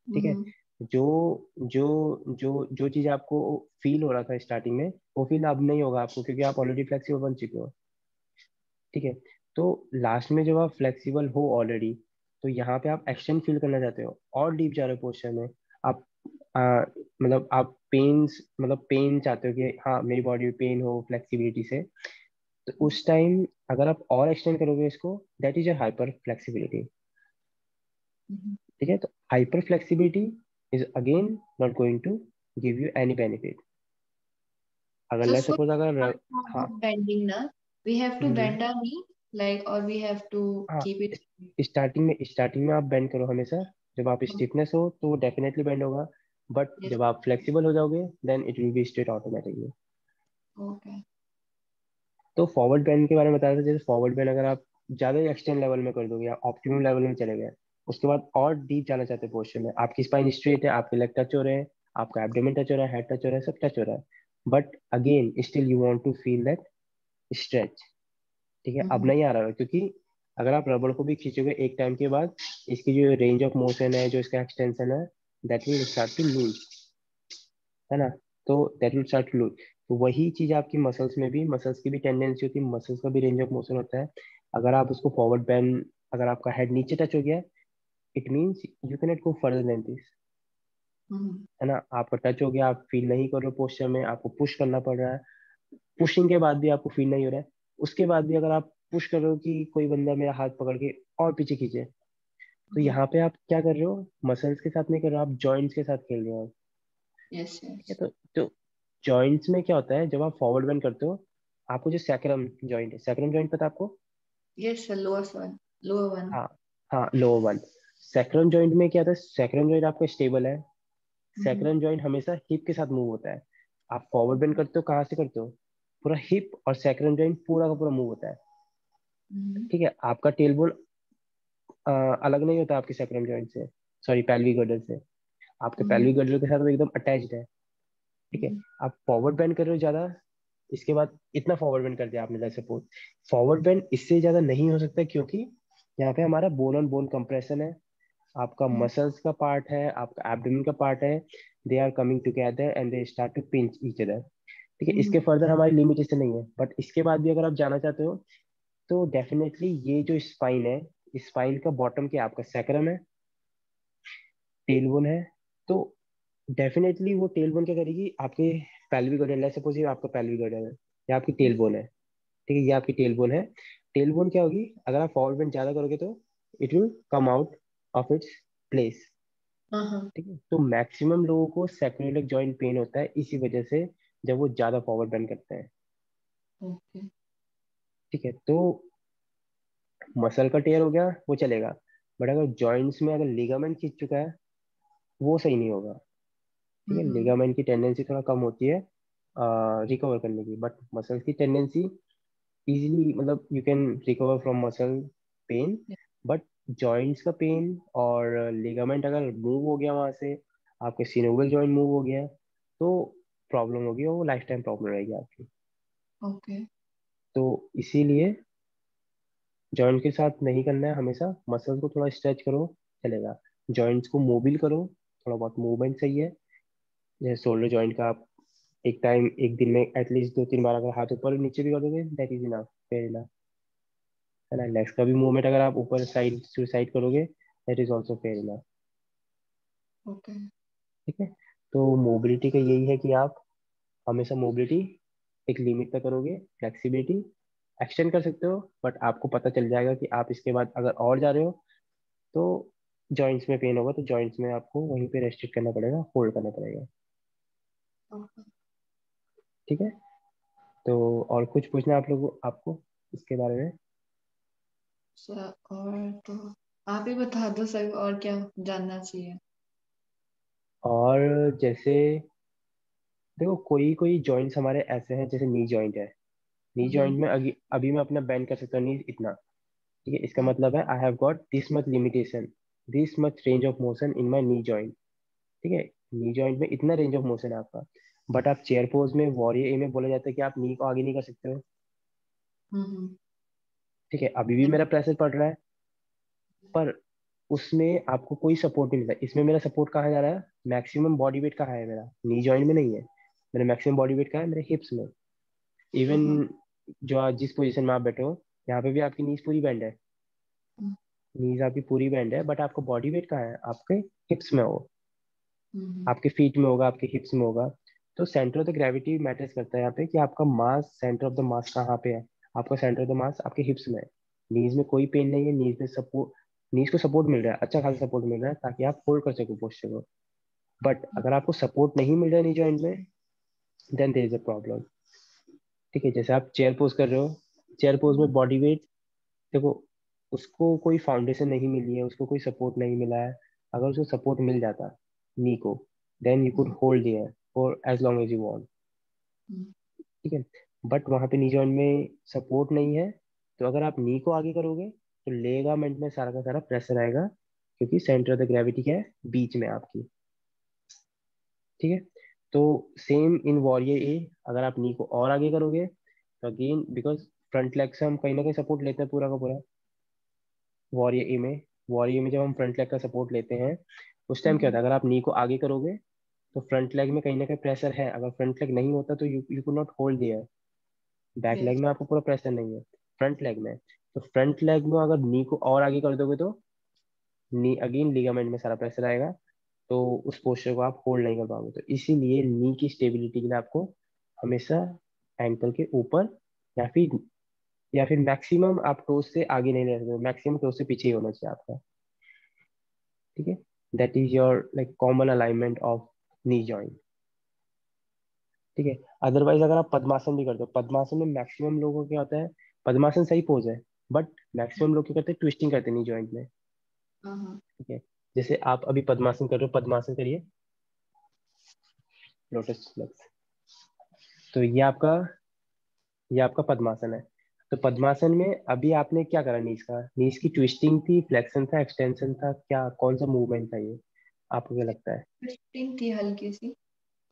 ठीक है. Mm-hmm. जो जो जो चीज आपको फील हो रहा था स्टार्टिंग में, वो फील अब नहीं होगा आपको, क्योंकि आप ऑलरेडी फ्लेक्सिबल बन चुके हो. ठीक है. तो लास्ट में जब आप फ्लेक्सिबल हो ऑलरेडी, तो यहाँ पे आप एक्शन फील करना चाहते हो और डीप जा रहे हो पोस्चर में. आप मतलब आप पेन चाहते हो कि हाँ मेरी बॉडी में पेन हो फ्लेक्सिबिलिटी से. तो उस टाइम अगर आप और एक्सटेंड करोगे इसको, that is your hyper flexibility. Mm-hmm. ठीक है. तो hyper flexibility is again not going to give you any benefit. अगर So, लेट्स so सपोज अगर हाँ. bending na, we have to hmm, bend our knee, like, or we have to हाँ. keep it. Starting में आप bend करो हमेशा. जब आप स्टिफनेस हो तो वो डेफिनेटली बेंड होगा. But Yes. जब आप फ्लेक्सिबल हो जाओगे, then it will be straight automatically. Okay. तो फॉरवर्ड बेंड के बारे में बताया था. जैसे फॉरवर्ड बेंड अगर आप ज्यादा एक्सटेंड लेवल में कर दोगे या ऑप्टिमम लेवल में चले गए, उसके बाद और डीप जाना चाहते हैं पोस्चर में, आपकी स्पाइन स्ट्रेट है, आपके लेग टच हो रहे हैं, आपका एब्डोमेन टच हो रहा है, हेड टच हो रहा है, सब टच हो रहा है, but again still you want to feel that stretch. ठीक है. अब Mm-hmm. नहीं आ रहा है, क्योंकि अगर आप रबड़ को भी खींचोगे एक टाइम के बाद, इसकी जो रेंज ऑफ मोशन है, जो इसका एक्सटेंशन है, that will start to lose. है ना. तो that will start to lose. तो वही चीज आपकी मसल्स में भी, मसल्स की भी टेंडेंसी होती है, मसल्स का भी रेंज ऑफ मोशन होता है. अगर आप उसको फॉरवर्ड बेंड, अगर आपका हेड नीचे टच हो गया, it means you can not go further than this. Mm-hmm. है ना. आपका टच हो गया, आप फील नहीं कर रहे हो पोस्चर में, आपको पुश करना पड़ रहा है, पुशिंग के बाद भी आपको फील नहीं हो रहा है, उसके बाद भी अगर आप पुश कर रहे हो कि कोई बंदा मेरा हाथ पकड़ के और पीछे खींचे, तो Mm-hmm. यहाँ पे आप क्या कर रहे हो, मसल्स के साथ नहीं कर रहे हो, आप जॉइंट्स के साथ खेल रहे हो. Yes, ठीक है. yes. तो जॉइंट्स में क्या होता है, जब आप फॉरवर्ड बेंड करते हो, आपको जो सैक्रम जॉइंट है, सैक्रम जॉइंट पता है आपको. Yes, the lowest one, lower one. हाँ. हाँ, लोअर वन. सैक्रम जॉइंट में क्या होता है, सैक्रम जॉइंट आपका स्टेबल है. Mm-hmm. सैक्रम जॉइंट हमेशा हिप के साथ मूव होता है. आप फॉरवर्ड बेंड करते हो कहाँ से करते हो, पूरा हिप और सैक्रम जॉइंट पूरा का पूरा मूव होता है. Mm-hmm. ठीक है. आपका टेलबोन अलग नहीं होता आपके सैक्रम जॉइंट से, सॉरी पैल्विक गर्डर से. आपके Mm-hmm. पैल्विक गर्डर के साथ वो एकदम अटैच्ड है. ठीक है. Mm-hmm. आप फॉरवर्ड बेंड कर रहे हो ज्यादा, इसके बाद इतना फॉरवर्ड बेंड कर दिया आपने, लाइक सपोज फॉरवर्ड बेंड इससे ज्यादा नहीं हो सकता, क्योंकि यहाँ पे हमारा बोन ऑन बोन कंप्रेशन है, आपका मसल्स का पार्ट है, आपका एब्डोमेन का पार्ट है, they are coming together and they start to pinch each other. ठीक है. Mm-hmm. इसके फर्दर हमारी लिमिटेशन नहीं है, बट इसके बाद भी अगर आप जाना चाहते हो, तो डेफिनेटली ये जो स्पाइन है, स्पाइन का बॉटम क्या है, आपका सैक्रम है, टेलबोन है. तो डेफिनेटली वो टेलबोन क्या करेगी, आपके पैल्विक गर्डर, लेट्स सपोज ये आपका पैल्विक गर्डर है, या आपकी टेलबोन है. ठीक है. ये आपकी टेलबोन है. टेलबोन क्या होगी, अगर आप फॉरवर्ड बेंड ज्यादा करोगे, तो it will come out of its place. Uh-huh. ठीक है. तो मैक्सिमम लोगों को सैक्रोलिक जॉइंट पेन होता है इसी वजह से, जब वो ज्यादा फॉरवर्ड बेंड करते हैं. Okay. ठीक है. तो मसल का टेयर हो गया वो चलेगा, बट अगर जॉइंट्स में अगर लिगामेंट खींच चुका है, वो सही नहीं होगा. ठीक है. Mm-hmm. लिगामेंट की टेंडेंसी थोड़ा कम होती है रिकवर करने की, बट मसल की टेंडेंसी इजीली, मतलब you can recover from muscle pain. Yeah. But joints का पेन और लिगामेंट अगर मूव हो गया वहां से, आपके सिनोवियल जॉइंट मूव हो गया, तो प्रॉब्लम होगी, और वो लाइफ टाइम प्रॉब्लम रहेगी आपकी. Okay. तो इसीलिए जॉइंट के साथ नहीं करना है, हमेशा मसल को थोड़ा स्ट्रेच करो, चलेगा. जॉइंट्स को मोबिल करो, थोड़ा बहुत मूवमेंट सही है. जैसे शोल्डर जॉइंट का आप एक दिन में एटलीस्ट 2-3 बार अगर हाथ ऊपर नीचे भी कर दोगे, that is enough, fair enough. है ना. लेग्स का भी मूवमेंट अगर आप ऊपर साइड टू साइड करोगे, that is also fair enough. Okay. ठीक है. तो मोबिलिटी का यही है कि आप हमेशा मोबिलिटी एक लिमिट तक करोगे, फ्लेक्सिबिलिटी एक्सटेंड कर सकते हो, बट आपको पता चल जाएगा कि आप इसके बाद अगर और जा रहे हो, तो जॉइंट्स में पेन होगा, तो जॉइंट्स में आपको वहीं पे रेस्ट्रिक्ट करना पड़ेगा, होल्ड करना पड़ेगा. Okay. ठीक है. तो और कुछ पूछना है आप लोगों आपको इसके बारे में. So, और तो आप ही बता दो सर, और क्या जानना चाहिए? और जैसे देखो, कोई कोई जॉइंट्स हमारे ऐसे हैं, जैसे नी जॉइंट है. नी हम्म. जॉइंट में अभी अभी मैं अपना बेंड कर सकता हूँ नी इतना. ठीक है, इसका मतलब है I have got this much limitation, this much range of motion in my knee joint. ठीक है, नी जॉइंट में इतना रेंज ऑफ मोशन है आपका। बट आप चेयर पोज में, वॉरियर ए में बोला जाता है कि आप नी को आगे नहीं कर सकते हो। हम्म। ठीक है, अभी भी मेरा प्रेशर पड़ रहा है, पर उसमें आपको कोई सपोर्ट नहीं मिल रहा। इसमें मेरा सपोर्ट कहाँ जा रहा है, मैक्सिमम बॉडी वेट कहाँ है मेरा, नी जॉइंट में नहीं है। मेरा मैक्सिमम बॉडी वेट कहाँ है, मेरे हिप्स में। इवन हम्म। जो आज जिस पोजीशन में आप बैठे हो, यहाँ पे भी आपकी नीज पूरी बैंड है, नीज आपकी पूरी बैंड है, बट आपका बॉडी वेट कहाँ है, आपके हिप्स में हो, हम्म। आपके फीट में होगा, आपके हिप्स में होगा। तो centre of the gravity matters करता है यहाँ पे, कि आपका मास, सेंटर ऑफ द मास कहाँ पे है। आपका सेंटर ऑफ द मास आपके हिप्स में है। नीज में कोई पेन नहीं है, नीज में सपोर्ट, नीज को सपोर्ट मिल रहा है, अच्छा खासा सपोर्ट मिल रहा है, ताकि आप होल्ड कर सको पोस्चर को। बट अगर आपको सपोर्ट नहीं मिल रहा है नी जॉइंट में, then there is a problem. ठीक है, जैसे आप चेयर पोज कर रहे हो, चेयर पोज में बॉडी वेट, देखो, उसको कोई फाउंडेशन नहीं मिली है, उसको कोई सपोर्ट नहीं मिला है। अगर उसको सपोर्ट मिल जाता नी को, then you could hold there for as long as you want. ठीक है, बट वहां पे नी जॉइंट में सपोर्ट नहीं है, तो अगर आप नी को आगे करोगे तो लेगामेंट में सारा का सारा प्रेशर आएगा, क्योंकि सेंटर ऑफ द ग्रेविटी क्या है, बीच में आपकी। ठीक है, तो सेम इन वॉरियर ए, अगर आप नी को और आगे करोगे तो अगेन, बिकॉज फ्रंट लेग से हम कहीं ना कहीं सपोर्ट लेते हैं पूरा का पूरा, वॉरियर ए में, वॉरियर में जब हम फ्रंट लेग का सपोर्ट लेते हैं, उस टाइम क्या होता है, अगर आप नी को आगे करोगे तो फ्रंट लेग में कहीं ना कहीं प्रेशर है। अगर फ्रंट लेग नहीं होता तो you you could not hold their. Back leg yes. में आपको पूरा प्रेशर नहीं है, फ्रंट लेग में। तो फ्रंट लेग में अगर नी को और आगे कर दोगे तो नी अगेन लिगामेंट में सारा प्रेशर आएगा, तो उस पोस्चर को आप होल्ड नहीं कर पाओगे। तो इसीलिए नी की स्टेबिलिटी के लिए आपको हमेशा एंकल के ऊपर, या फिर मैक्सिमम आप टोस से आगे नहीं रह सकते, मैक्सिमम टोस से पीछे ही होना चाहिए आपका। ठीक है, that is your like common alignment of knee joint. ठीक है, अदरवाइज अगर आप पद्मासन भी करते हो, पद्मासन में मैक्सिमम लोगों को क्या होता है, पद्मासन सही पोज है, बट मैक्सिमम लोग क्या करते हैं, ट्विस्टिंग करते हैं नी जॉइंट में। हाँ। ठीक है, जैसे आप अभी पद्मासन कर रहे हो, पद्मासन करिए, लोटस फ्लेक्स। तो ये आपका पद्मासन है। तो पद्मासन में अभी आपने क्या करा, नीज का, नीज की ट्विस्टिंग थी, फ्लेक्शन था, एक्सटेंशन था, क्या कौन सा मूवमेंट था ये, आपको क्या लगता है। ट्विस्टिंग थी, हल्की सी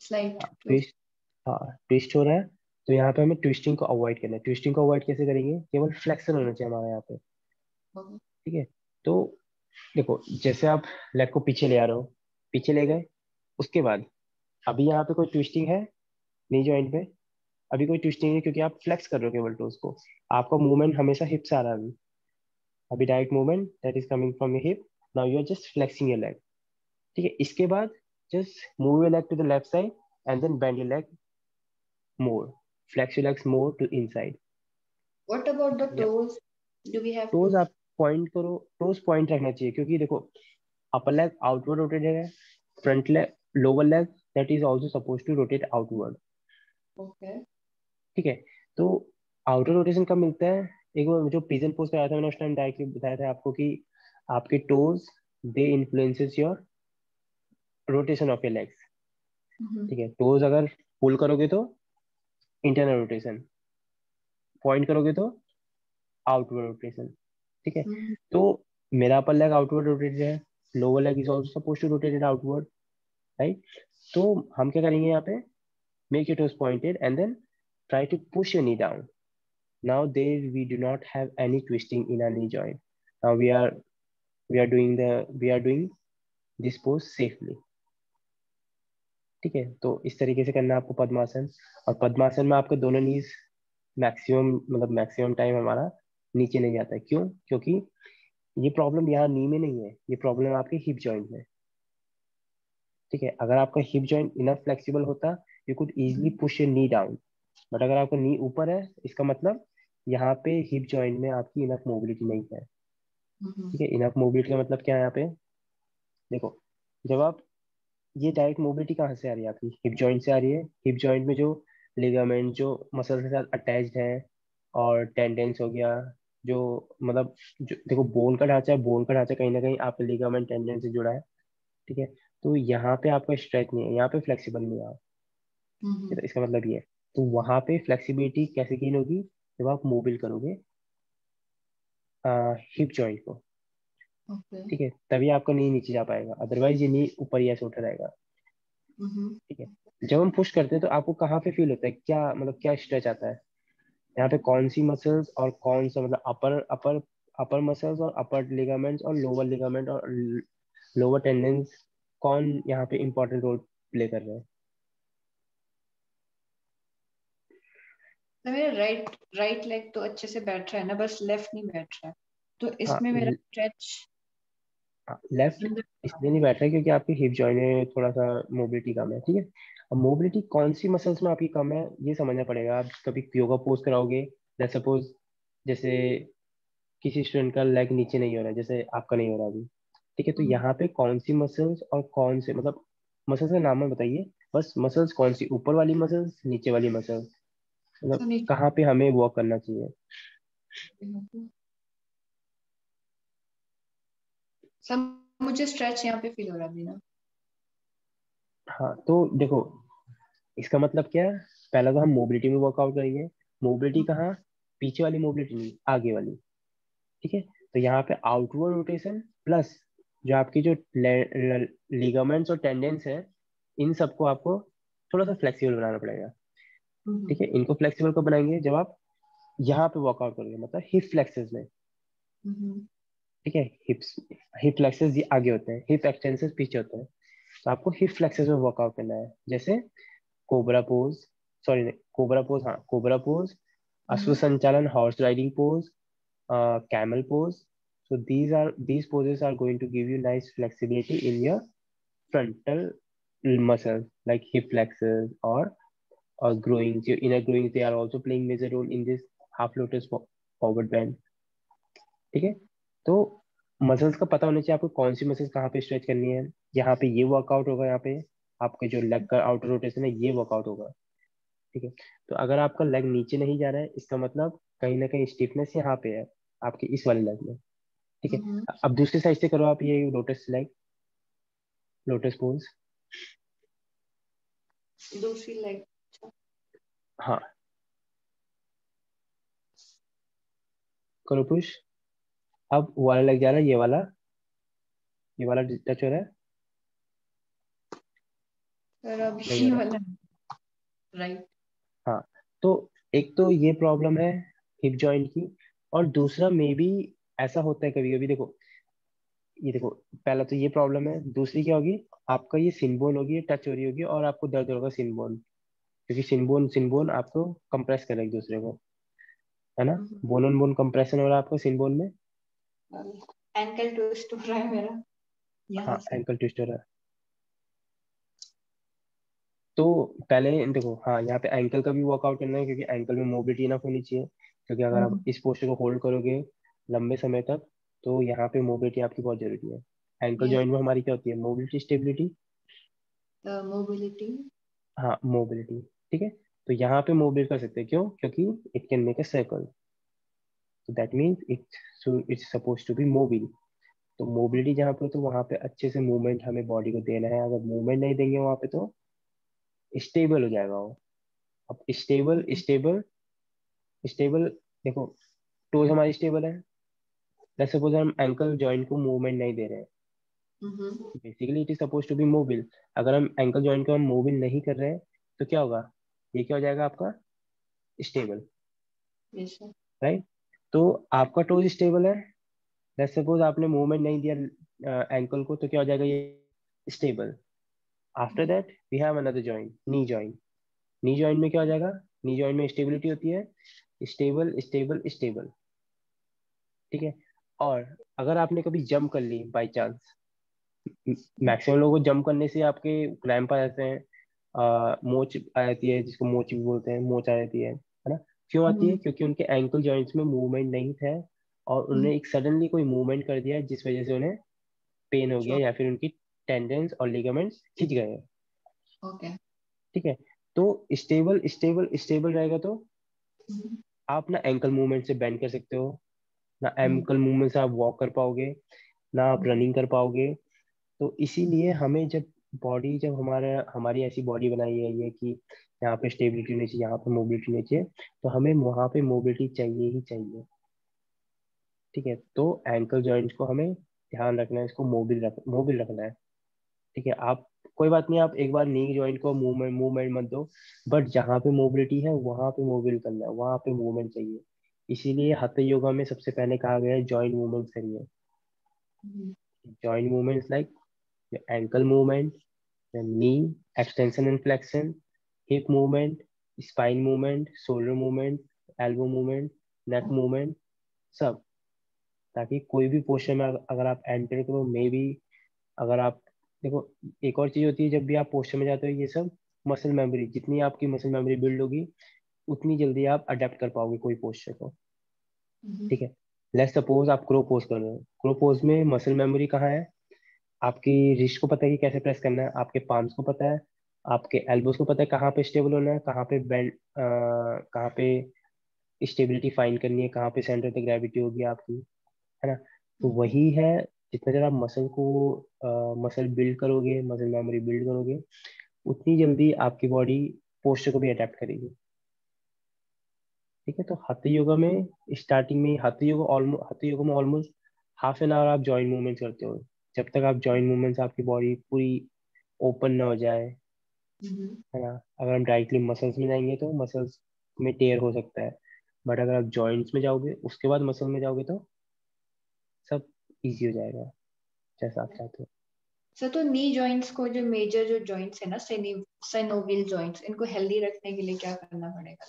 स्लाइट ट्विस्ट। ट्विस्ट, हाँ, ट्विस्ट हो रहा है। तो यहाँ पे हमें ट्विस्टिंग को अवॉइड करना है। ट्विस्टिंग को अवॉइड कैसे करेंगे, केवल फ्लेक्शन होना चाहिए हमारे यहाँ पे। ठीक है, तो देखो, जैसे आप लेग को पीछे ले आ रहे हो, पीछे ले गए, उसके बाद अभी यहाँ पे कोई ट्विस्टिंग है नी जॉइंट में, अभी कोई ट्विस्टिंग है, क्योंकि आप फ्लेक्स कर रहे हो केवल टोस को। आपका मूवमेंट हमेशा हिप से आ रहा है अभी, direct movement that is coming from your hip. Now you are just flexing your leg. ठीक है, इसके बाद just move your leg to the left side, and then bend your leg more, flex your legs more to inside. What about the या toes, do we have toes too? आप point करो, toes point रखना चाहिए, क्योंकि देखो, upper leg outward rotated है, front leg, lower leg that is also suppose to rotate outward. Okay. ठीक है, तो आउटर रोटेशन कब मिलता है, एक वो जो पिजन पोज कराया था मैंने, उस टाइम डायरेक्टली बताया था आपको कि आपके toes, they influences your rotation of your legs. ठीक है, टोज अगर पुल करोगे तो इंटरनल रोटेशन, पॉइंट करोगे तो आउटवर्ड रोटेशन। ठीक है, तो मेरा अपर लेग आउटवर्ड रोटेटेड है, lower leg is also suppose to rotated outward, right. तो हम क्या करेंगे यहाँ पे, make your toes pointed and then try to push your knee down. Now there we do not have any twisting in our knee joint. Now we are doing this pose safely. ठीक है, तो इस तरीके से करना है आपको पद्मासन। और पद्मासन में आपके दोनों नीज मैक्सिमम, मतलब मैक्सिमम टाइम हमारा नीचे नहीं जाता है। क्यों, क्योंकि ये प्रॉब्लम यहाँ नी में नहीं है, ये प्रॉब्लम आपके हिप जॉइंट में। ठीक है, अगर आपका हिप जॉइंट इनफ फ्लेक्सिबल होता, you could easily push your knee down. But अगर आपका नी ऊपर है, इसका मतलब यहाँ पे हिप जॉइंट में आपकी इनफ मोबिलिटी नहीं है। ठीक है, इनफ मोबिलिटी का मतलब क्या है यहाँ पे, देखो, जब आप, ये डायरेक्ट मोबिलिटी कहाँ से आ रही है, आपकी हिप जॉइंट से आ रही है। हिप जॉइंट में जो लिगामेंट जो मसल के साथ अटैच्ड है, और टेंडेंस हो गया, जो मतलब, जो देखो, बोन का ढांचा है, बोन का ढांचा कहीं ना कहीं आपके लिगामेंट टेंडेंस से जुड़ा है। ठीक है, तो यहाँ पे आपका स्ट्रेच नहीं है, यहाँ पे फ्लेक्सिबल नहीं है आप। ठीक है, इसका मतलब ये है। तो वहां पे फ्लेक्सिबिलिटी कैसे गेन होगी, जब आप मोबिल करोगे। हिप जॉइंट को, ओके। ठीक है, तभी आपका नी नीचे जा पाएगा, अदरवाइज ये नी ऊपर ही ऐसे उठा रहेगा, ठीक है। जब हम पुश करते हैं तो आपको कहाँ पे फील होता है, क्या मतलब क्या स्ट्रेच आता है यहाँ पे, कौन सी मसल्स और कौन सा मतलब अपर अपर अपर मसल्स और अपर लिगामेंट्स और लोअर लिगामेंट और लोअर टेंडेंस, कौन यहाँ पे इंपॉर्टेंट रोल प्ले कर रहे हैं? तो मेरा राइट राइट लेग तो अच्छे से बैठ रहा है ना, बस लेफ्ट नहीं बैठ रहा है, तो हाँ, इसमें मेरा स्ट्रेच लेफ्ट अंदर। इसलिए नहीं बैठ रहा है क्योंकि आपकी हिप जॉइंट में थोड़ा सा मोबिलिटी कम है, ठीक है। अब मोबिलिटी कौन सी मसल्स में आपकी कम है ये समझना पड़ेगा। आप कभी योगा पोज कराओगे, जैसे सपोज, जैसे किसी स्टूडेंट का लेग नीचे नहीं हो रहा है, जैसे आपका नहीं हो रहा अभी, ठीक है, तो यहाँ पे कौन सी मसल्स और कौन से मतलब मसल्स का नाम मत बताइए, बस मसल्स कौन सी, ऊपर वाली मसल्स, नीचे वाली मसल्स, मतलब सुनी। कहाँ पे हमें वर्क करना चाहिए। सब मुझे स्ट्रेच यहाँ पे फील हो रहा है अभी ना। हाँ तो देखो, इसका मतलब क्या है, पहला तो हम मोबिलिटी में वर्कआउट करेंगे। मोबिलिटी कहाँ, पीछे वाली मोबिलिटी नहीं, आगे वाली, ठीक है। तो यहाँ पे आउटवर्ड रोटेशन प्लस जो आपकी जो लिगामेंट्स और टेंडेंस है, इन सबको आपको थोड़ा सा फ्लेक्सिबल बनाना पड़ेगा, ठीक है। इनको फ्लेक्सिबल कब बनाएंगे, जब आप यहाँ पे वर्कआउट करोगे, मतलब हिप फ्लेक्सर्स में, ठीक है। हिप्स, हिप फ्लेक्सर्स ये आगे होते हैं, हिप एक्सटेंसर्स पीछे होते हैं, तो आपको हिप फ्लेक्सर्स में वर्कआउट करना है, जैसे कोबरा पोज, सॉरी नहीं, कोबरा पोज, हाँ कोबरा पोज, अश्व संचालन, horse riding pose, camel pose. So these poses are going to give you nice flexibility in your frontal muscles like hip flexors or groins. Your inner groins, they are also playing major role in this half lotus forward bend. ठीक है, तो muscles का पता होना चाहिए आपको कौन सी muscles कहाँ पे स्ट्रेच करनी है। यहाँ पे ये वर्कआउट होगा, यहाँ पे आपके जो लेग का आउटर रोटेशन है ये वर्कआउट होगा, ठीक है। तो अगर आपका लेग नीचे नहीं जा रहा है, इसका मतलब कहीं ना कहीं स्टिफनेस यहाँ पे है आपके इस वाले लेग में, ठीक है। अब दूसरी साइड से करो आप ये लोटस लेग, लोटस पोज, दूसरी लेग। हाँ करो पुश। अब वो वाला लेग जा रहा है, ये वाला टच हो रहा है, और अब नहीं हो ये रहा है, वाला राइट। हाँ। तो एक तो ये प्रॉब्लम है हिप जॉइंट की, और दूसरा मे बी ऐसा होता है कभी कभी, देखो ये देखो, पहला तो ये प्रॉब्लम है, दूसरी क्या होगी, आपका ये सिनबोन होगी, ये टच हो रही होगी और आपको दर्द होगा सिनबोन, क्योंकि सिनबोन सिनबोन आपको कंप्रेस कर रहा है एक दूसरे को, है ना, बोन ऑन बोन कंप्रेशन हो रहा है आपको सिनबोन में, एंकल ट्विस्ट हो रहा है मेरा हाँ यहाँ से। एंकल ट्विस्ट हो रहा है। तो पहले देखो, हाँ यहाँ पे एंकल का भी वर्कआउट करना है, क्योंकि एंकल में मोबिलिटी इनफ होनी चाहिए, क्योंकि अगर आप इस पोस्टर को होल्ड करोगे लंबे समय तक, तो यहाँ पे मोबिलिटी आपकी बहुत जरूरी है। Ankle yes. जॉइंट में हमारी क्या होती है, मोबिलिटी स्टेबिलिटी, मोबिलिटी। हाँ मोबिलिटी, ठीक है। तो यहाँ पे मोबिलिटी कर सकते हैं, क्यों, क्योंकि it can make a circle, तो that means it's suppose to be mobile. तो मोबिलिटी जहाँ पे हो, तो वहाँ पे अच्छे से मूवमेंट हमें बॉडी को देना है, अगर मूवमेंट नहीं देंगे वहाँ पे तो स्टेबल हो जाएगा वो। अब स्टेबल स्टेबल स्टेबल, देखो टोज हमारी स्टेबल है, लेट्स सपोज हम एंकल जॉइंट को मूवमेंट नहीं दे रहे हैं, basically it is suppose to be mobile, अगर हम एंकल जॉइंट को हम मोबिल नहीं कर रहे हैं, तो क्या होगा, ये क्या हो जाएगा आपका, स्टेबल, यस सर। राइट। तो आपका टोज स्टेबल है, लेट्स सपोज आपने मूवमेंट नहीं दिया एंकल को, तो क्या हो जाएगा ये, stable. After that we have another joint, knee joint. Knee joint में क्या हो जाएगा, नी जॉइंट में स्टेबिलिटी होती है, स्टेबल स्टेबल स्टेबल, ठीक है। और अगर आपने कभी जंप कर ली बाई चांस, मैक्सिमम लोगों को जंप करने से आपके क्रैम्प आ जाते हैं, मोच आ जाती है, जिसको मोच भी बोलते हैं, मोच आ जाती है ना। क्यों आती है, क्योंकि उनके एंकल जॉइंट्स में मूवमेंट नहीं था, और उन्होंने एक सडनली कोई मूवमेंट कर दिया जिस वजह से उन्हें पेन हो गया, या फिर उनकी टेंडेंस और लिगामेंट्स खिंच गए हैं, ओके। ठीक है। तो स्टेबल स्टेबल स्टेबल रहेगा तो आप ना एंकल मूवमेंट से बेंड कर सकते हो, ना एंकल मूवमेंट से आप वॉक कर पाओगे, ना आप रनिंग कर पाओगे। तो इसीलिए हमें जब बॉडी, जब हमारा हमारी ऐसी बॉडी बनाई है ये कि यहाँ पे स्टेबिलिटी नहीं चाहिए, यहाँ पे मोबिलिटी नहीं चाहिए, तो हमें वहाँ पे मोबिलिटी चाहिए ही चाहिए, ठीक है, तो एंकल जॉइंट को हमें ध्यान रखना है, इसको मोबिल रखना है। ठीक है, आप कोई बात नहीं, आप एक बार नी जॉइंट को मूवमेंट मत दो, बट जहाँ पे मोबिलिटी है वहां पे मोबिल करना है, वहां पे मूवमेंट चाहिए। इसीलिए hatha योगा में सबसे पहले कहा गया है जॉइंट मूवमेंट करिए। हम्म, joint movements like ankle movement, then knee extension and flexion, hip movement, spine movement, shoulder movement, elbow movement, neck movement, सब, ताकि कोई भी पोस्चर में अगर आप एंटर करो, मे बी अगर आप देखो, एक और चीज होती है, जब भी आप पोस्चर में जाते हो ये सब मसल मेमोरी, जितनी आपकी मसल मेमोरी बिल्ड होगी उतनी जल्दी आप अडेप्ट कर पाओगे कोई पोस्चर को। हम्म, ठीक है, लेट्स सपोज आप क्रो पोज कर रहे हो, क्रो पोज में मसल मेमोरी कहाँ है? आपकी रिस्ट को पता है कि कैसे प्रेस करना है, आपके पाम्स को पता है, आपके एल्बोस को पता है कहाँ पे स्टेबल होना है, कहाँ पे बेंड, कहाँ पे स्टेबिलिटी फाइंड करनी है, कहाँ पे सेंटर पे ग्रेविटी होगी आपकी, है ना? तो वही है, जितना ज्यादा आप मसल को मसल बिल्ड करोगे, मसल मेमोरी बिल्ड करोगे, उतनी जल्दी आपकी बॉडी पोस्चर को भी अडेप्ट करेगी। ठीक है, तो hatha योगा में स्टार्टिंग में hatha योगा में ऑलमोस्ट हाफ एन आवर आप जॉइंट मूवमेंट करते हो। जब तक आप जॉइंट मूवमेंट्स, आपकी बॉडी पूरी ओपन ना हो जाए, हम्म, है ना? अगर हम डायरेक्टली मसल्स में जाएंगे तो मसल्स में टेयर हो सकता है, बट अगर आप जॉइंट्स में जाओगे उसके बाद मसल में जाओगे तो सब इजी हो जाएगा, जैसा आप चाहते हो। सर तो नी जॉइंट्स को, जो मेजर जो जॉइंट्स है ना, साइनोवियल जॉइंट्स, इनको हेल्दी रखने के लिए क्या करना पड़ेगा?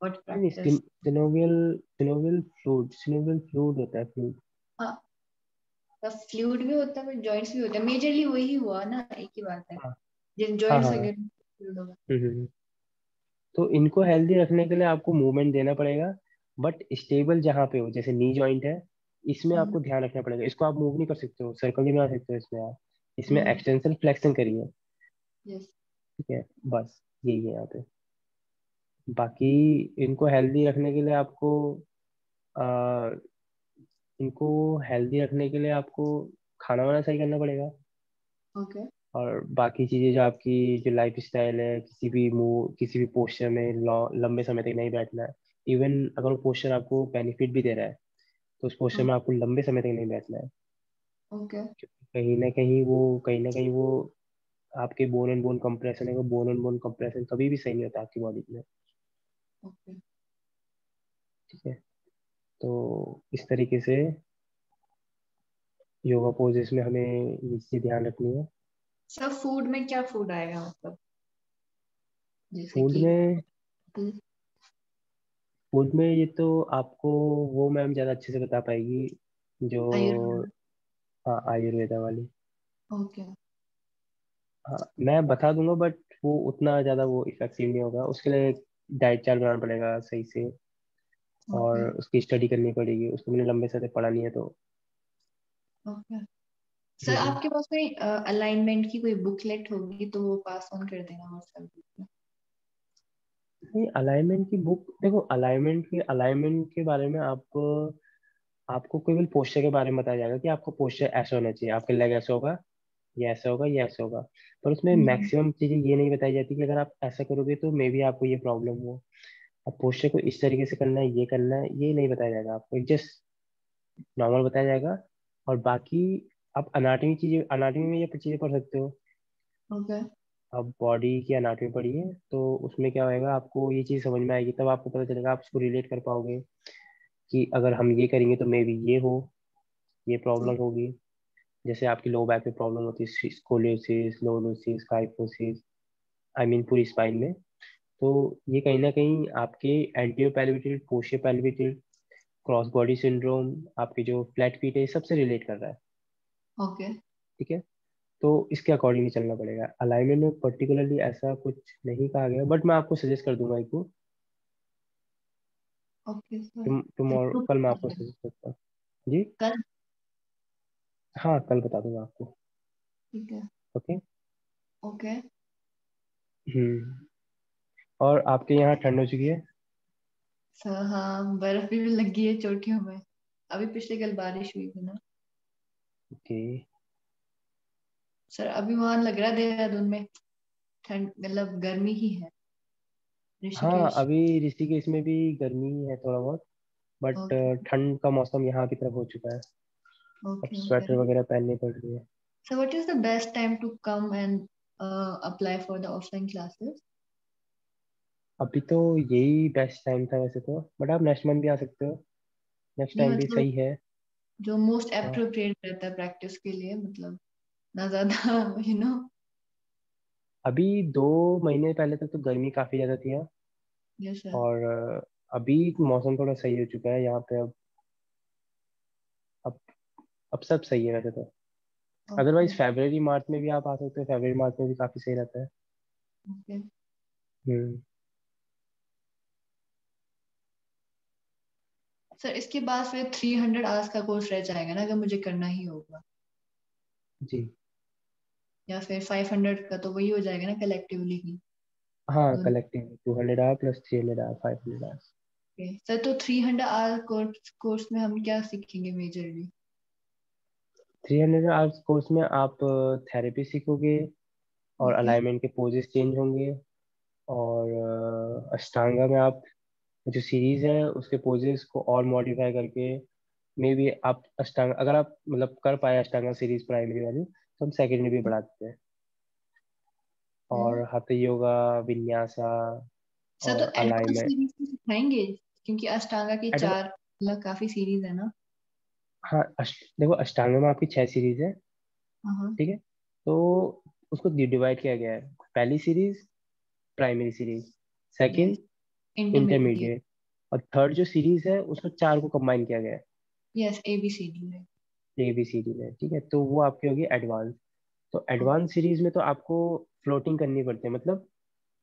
व्हाट नहीं नहीं, प्रैक्टिस? सिनोवियल फ्लूइड होता है, फ्लूइड। हाँ, तो फ्लूइड भी होता है, जॉइंट्स भी होता है, मेजरली वही हुआ ना, एक ही बात है। हाँ जिन हाँ जॉइंट्स हाँ हाँ। वगैरह फ्लूइड होगा। तो इनको हेल्दी रखने के लिए आपको मूवमेंट देना पड़ेगा, बट स्टेबल जहाँ पे हो, जैसे नी जॉइंट है, इसमें आपको ध्यान रखना पड़ेगा, इसको आप मूव नहीं कर सकते हो, सर्कल नहीं बना सकते हो इसमें आप, इसमें एक्सटेंशन फ्लेक्शन करिए। यस। ठीक है, बस यही है यहाँ पे। बाकी इनको हेल्दी रखने के लिए आपको आ, इनको हेल्दी रखने के लिए आपको खाना वाना सही करना पड़ेगा, ओके। और बाकी चीजें जो आपकी जो लाइफ स्टाइल है, किसी भी पोस्चर में लंबे समय तक नहीं बैठना है। इवन अगर वो पोस्चर आपको बेनिफिट भी दे रहा है, तो उस पोस्चर में आपको लंबे समय तक नहीं बैठना है, ओके। क्योंकि कहीं ना कहीं वो आपके बोन एंड बोन कंप्रेशन है, वो बोन एंड बोन कंप्रेशन कभी भी सही नहीं होता आपकी बॉडी में। ओके। ठीक है, तो इस तरीके से योगा पोजेस में हमें ये चीज़ ध्यान रखनी है। सर फूड में क्या फूड आएगा, मतलब जैसे फूड कि में हम्म, फूड में ये तो आपको वो मैम ज़्यादा अच्छे से बता पाएगी, जो, आयुर्वेदा। हाँ, आयुर्वेदा वाली। ओके। हाँ, मैं बता दूंगा, बट वो उतना ज़्यादा वो इफेक्टिव नहीं होगा, उसके लिए डाइट चार्ट बनाना पड़ेगा सही से, और ओके। उसकी स्टडी करनी पड़ेगी, उसको मैंने लंबे समय तक पढ़ा नहीं है तो। ओके। सर हम्म। आपके पास कोई अलाइनमेंट की कोई बुकलेट होगी तो वो पास ऑन कर देना व्हाट्सएप ग्रुप में। नहीं, अलाइनमेंट की बुक देखो, अलाइनमेंट के बारे में आपको आपको केवल पोस्चर के बारे में बताया जाएगा कि आपका पोस्चर ऐसा होना चाहिए, आपके लेग ऐसा होगा, ये ऐसा होगा, ये ऐसा होगा, पर उसमें हम्म, मैक्सिमम चीजें ये नहीं बताई जाती कि अगर आप ऐसा करोगे तो मे बी आपको ये प्रॉब्लम हो। अब पोस्चर को इस तरीके से करना है, ये करना है, ये नहीं बताया जाएगा आपको, जस्ट नॉर्मल बताया जाएगा। और बाकी आप अनाटमी में ये चीजें पढ़ सकते हो। ओके। आप बॉडी की अनाटमी पढ़िए, तो उसमें क्या होएगा, आपको ये चीज समझ में आएगी, तब आपको पता चलेगा, आप उसको रिलेट कर पाओगे कि अगर हम ये करेंगे तो मे बी ये हो, ये प्रॉब्लम होगी। जैसे आपकी लो बैक में प्रॉब्लम होती है, scoliosis, lordosis, kyphosis, I mean पूरी स्पाइन में, तो ये कहीं ना कहीं आपके anterior pelvic tilt, posterior pelvic tilt, cross body syndrome, आपके जो फ्लैट फीट है, सबसे रिलेट कर रहा है। ओके। ठीक है, तो इसके अकॉर्डिंग ही चलना पड़ेगा। अलाइनमेंट में पर्टिकुलरली ऐसा कुछ नहीं कहा गया, बट मैं आपको सजेस्ट कर दूंगा एक बुक, ओके सर। टुमारो, कल मैं आपको सजेस्ट करता हूँ। जी, कल। हाँ, कल बता दूंगा आपको। ठीक है। ओके। ओके। हम्म। और आपके यहाँ ठंड हो चुकी है? सर हाँ, बर्फ भी लगी है चोटियों में। अभी पिछले कल बारिश हुई थी ना। ओके। सर अभी वहां लग रहा है देहरादून में ठंड, मतलब गर्मी ही है। हाँ, ऋषिकेश। अभी ऋषिकेश में भी गर्मी है थोड़ा बहुत, बट Okay. ठंड का मौसम यहाँ की तरफ हो चुका है, अब Okay. Sweater Okay. वगैरह पहननी पड़ रही है। So what is the best time to come and apply for the offline classes? अभी तो यही बेस्ट टाइम था वैसे तो, बट आप नेक्स्ट मंथ भी आ सकते हो, नेक्स्ट नहीं टाइम भी मतलब सही है। जो मोस्ट हाँ, एप्रोप्रिएट रहता है प्रैक्टिस के लिए, मतलब ना ज्यादा यू नो। अभी 2 महीने पहले तक तो गर्मी काफी ज्यादा थी यहाँ, यस सर। और अभी मौसम थोड़ा सही हो चुका है यहाँ पे। अब अब सब सही है वैसे तो। ओके। अदरवाइज फरवरी मार्च में भी आप आ सकते हो, फरवरी मार्च में भी काफी सही रहता है। ओके हम्म। सर, इसके बाद फिर 300 आवर्स का कोर्स रह जाएगा ना, अगर मुझे करना ही होगा? जी। या फिर 500 का तो वही हो जाएगा ना कलेक्टिवली ही, हाँ, दोनों? Collective 200 hour plus 300 hour, 500 hour. Okay sir, तो 300 आवर कोर्स कोर्स में हम क्या सीखेंगे मेजरली? 300 आवर्स कोर्स में आप थेरेपी सीखोगे, और ओके। अलाइनमेंट के पोजेस चेंज होंगे, और अष्टांगा में आप जो सीरीज है उसके पोजेस को और मॉडिफाई करके, मे बी आप अष्टांग अगर आप मतलब कर पाए अष्टांगा सीरीज प्राइमरी वाली, तो हम सेकेंडरी भी बढ़ाते हैं। और हठ योगा, विन्यासा, सर तो और एडवांस अलाइनमेंट। सीरीज भी सिखाएंगे? क्योंकि अष्टांगा की एडव 4 मतलब काफी सीरीज है ना। हाँ, देखो अष्टांगा में आपकी 6 सीरीज है, हाँ। ठीक है। तो उसको डिवाइड किया गया है, पहली series primary series, second yes. Intermediate. Intermediate, और थर्ड जो सीरीज है उसको 4 को कंबाइन किया गया है, यस, ABCD है। ABCD में, ठीक है। तो वो आपकी होगी एडवांस। तो एडवांस सीरीज में तो आपको फ्लोटिंग करनी पड़ती है, मतलब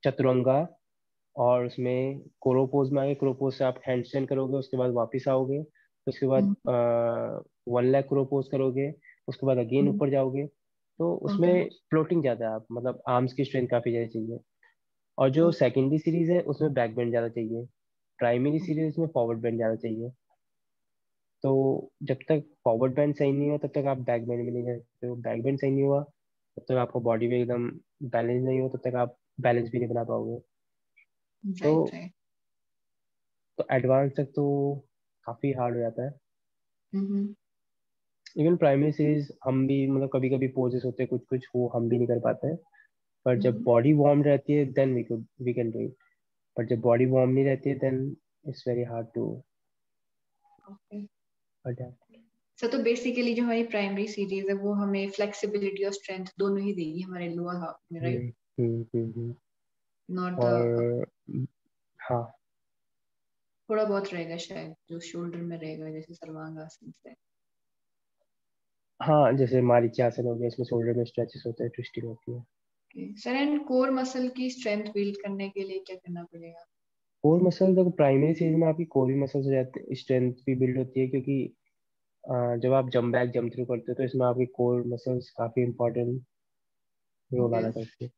चतुरंगा, और उसमें क्रो पोज में आगे, क्रो पोज से आप हैंड स्टैंड करोगे, उसके बाद वापस आओगे, उसके बाद 1 लेग क्रो पोज करोगे, उसके बाद अगेन ऊपर जाओगे। तो उसमें ओके। फ्लोटिंग ज्यादा है, आप मतलब आर्म्स की स्ट्रेंथ काफी ज्यादा चाहिए। और जो सेकेंडरी सीरीज है उसमें बैक बेंड ज्यादा चाहिए, प्राइमरी सीरीज में फॉरवर्ड बेंड ज्यादा चाहिए। तो जब तक फॉरवर्ड बेंड सही नहीं हो तब तक आप बैक बेंड में नहीं जा सकते हो, बैक बेंड सही नहीं हुआ तब तक आपका बॉडी में एकदम बैलेंस नहीं हो, तब तक आप बैलेंस भी नहीं बना पाओगे। तो राइट राइट। एडवांस तक तो काफी हार्ड हो जाता है। हम्म। इवन प्राइमरी सीरीज हम भी मतलब कभी कभी पोजेस होते हैं कुछ कुछ, वो हम भी नहीं कर पाते हैं। पर जब बॉडी वार्म रहती है then we can do it, पर जब बॉडी वार्म नहीं रहती है then it's very hard to okay adapt. Sir, तो बेसिकली जो हमारी प्राइमरी सीरीज है वो हमें फ्लेक्सिबिलिटी और स्ट्रेंथ दोनों ही देगी हमारे लोअर हाफ में, right? Hmm hmm hmm hmm. Not the. और हाँ। थोड़ा बहुत रहेगा शायद जो शोल्डर में रहेगा, जैसे सर्वांग आसन से। हाँ, जैसे मारीचासन हो गया, इसमें शोल्डर में स्ट्रेचेस होते हैं, ट्विस्टिंग होती है। सर, एंड कोर मसल की स्ट्रेंथ बिल्ड करने के लिए क्या करना पड़ेगा? कोर मसल देखो, प्राइमरी सीरीज में आपकी कोर भी मसल्स हो जाते हैं, स्ट्रेंथ भी बिल्ड होती है, क्योंकि जब आप जंप बैक जंप थ्रू करते हो तो इसमें आपकी कोर मसल्स काफी इंपॉर्टेंट रोल ओके। अदा करती है,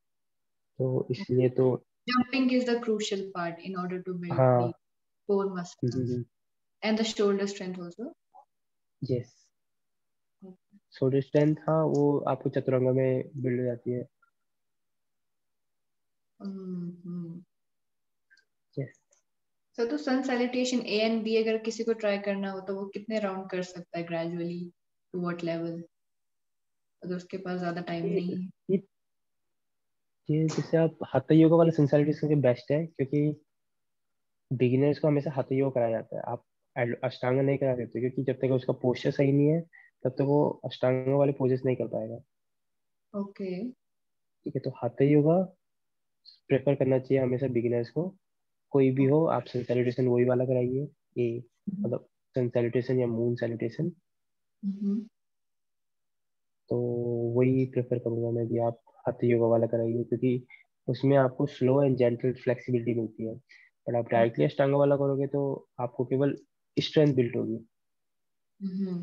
तो इसलिए तो। Jumping is the crucial part in order to build the हाँ। core muscles and the shoulder strength also. Yes, shoulder strength, हाँ वो आपको चतुरंगा में बिल्ड हो जाती है। हम्म। यस। सर, तो सन सैल्यूटेशन A and B अगर किसी को ट्राई करना हो तो वो कितने राउंड कर सकता है ग्रेजुअली, टू व्हाट लेवल, अगर उसके पास ज्यादा टाइम ये नहीं है? ये ये जैसे आप hatha योगा वाला सिंसेरिटी के बेस्ट है, क्योंकि बिगिनर्स को हमेशा hatha योगा कराया जाता है, आप अष्टांग नहीं करा सकते, क्योंकि जब तक उसका पोस्चर सही नहीं है तब तक वो अष्टांग वाले पोजेस नहीं कर पाएगा। ओके। ठीक है, तो hatha योगा प्रेफर करना चाहिए हमेशा बिगिनर्स को। कोई भी हो, आप सन सैल्यूटेशन वही वाला कराइए, ये मतलब सन सैल्यूटेशन या मून सैल्यूटेशन। तो वही प्रेफर करूंगा मैं भी, आप हाथ योगा वाला कराइए, क्योंकि उसमें आपको स्लो एंड जेंटल फ्लेक्सिबिलिटी मिलती है। पर आप डायरेक्टली अष्टांगा वाला करोगे तो आपको केवल स्ट्रेंथ बिल्ड होगी,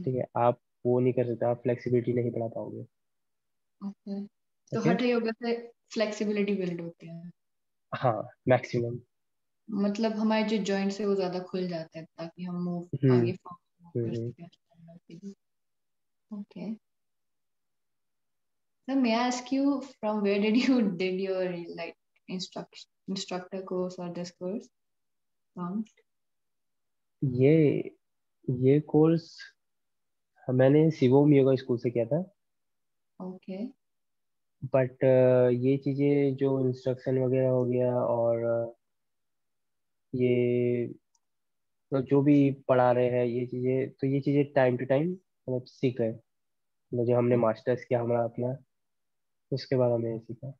ठीक है, आप वो नहीं कर सकते, आप फ्लेक्सिबिलिटी नहीं बढ़ा पाओगे। ओके। तो ओके। हठ योगा से फ्लेक्सिबिलिटी बिल्ड होती है? हाँ, मैक्सिमम। मतलब हमारे जो जॉइंट्स है वो ज्यादा खुल जाते हैं ताकि हम मूव हम्म आगे मूव कर हम्म। सकें। Okay. So may I ask you from where did you did your like instructor course or this course from? ये कोर्स मैंने शिवोम योगा स्कूल से किया था। ओके। बट ये चीजें जो इंस्ट्रक्शन वगैरह हो गया, और ये तो जो भी पढ़ा रहे हैं ये चीजें टाइम टू टाइम मतलब सीख गए। मतलब जो हमने मास्टर्स किया हमारा अपना, उसके बाद हमें ये सीखा।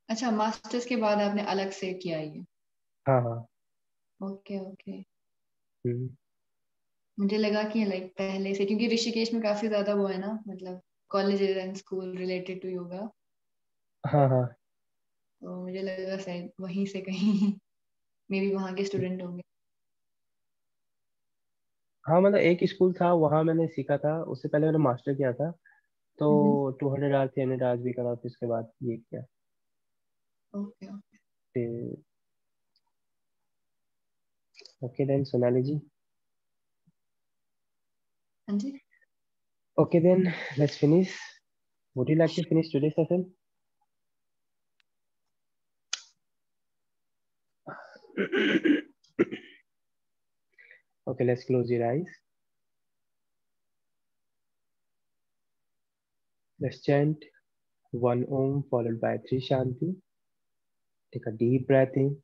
अच्छा, मास्टर्स के बाद आपने अलग से किया ये? हाँ हाँ। Okay okay. हम्म। मुझे लगा कि लाइक पहले से, क्योंकि ऋषिकेश में काफी ज्यादा वो है ना, मतलब colleges and school related to yoga, हाँ हाँ। तो मुझे लगा शायद वहीं से कहीं मे बी वहाँ के स्टूडेंट होंगे। हाँ मतलब एक स्कूल था वहाँ मैंने सीखा था, उससे पहले मैंने मास्टर किया था। तो 200 आवर्स 300 आवर्स भी करा, फिर उसके बाद ये किया। Okay okay. फिर ओके देन सोनाली जी। हाँ जी। Okay then let's finish. Would you like to finish today session? Okay, let's close your eyes. Let's chant one Om followed by three Shanti. Take a deep breath in.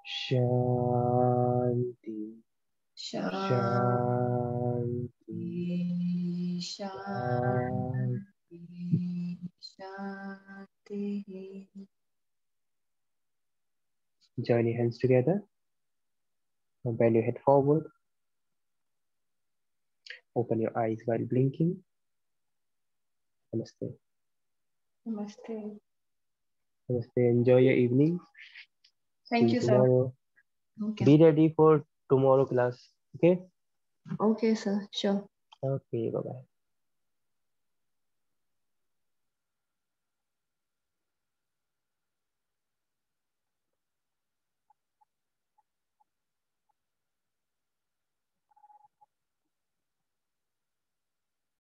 Shanti. Shanti. Shanti Shanti. Shanti Shanti. Join your hands together. Now bend your head forward. Open your eyes while blinking. Namaste. नमस्ते। Namaste. Enjoy your evening. See thank you you sir. tomorrow. Okay Be ready for tomorrow class. Okay? Okay sir, sure. Okay. Bye bye.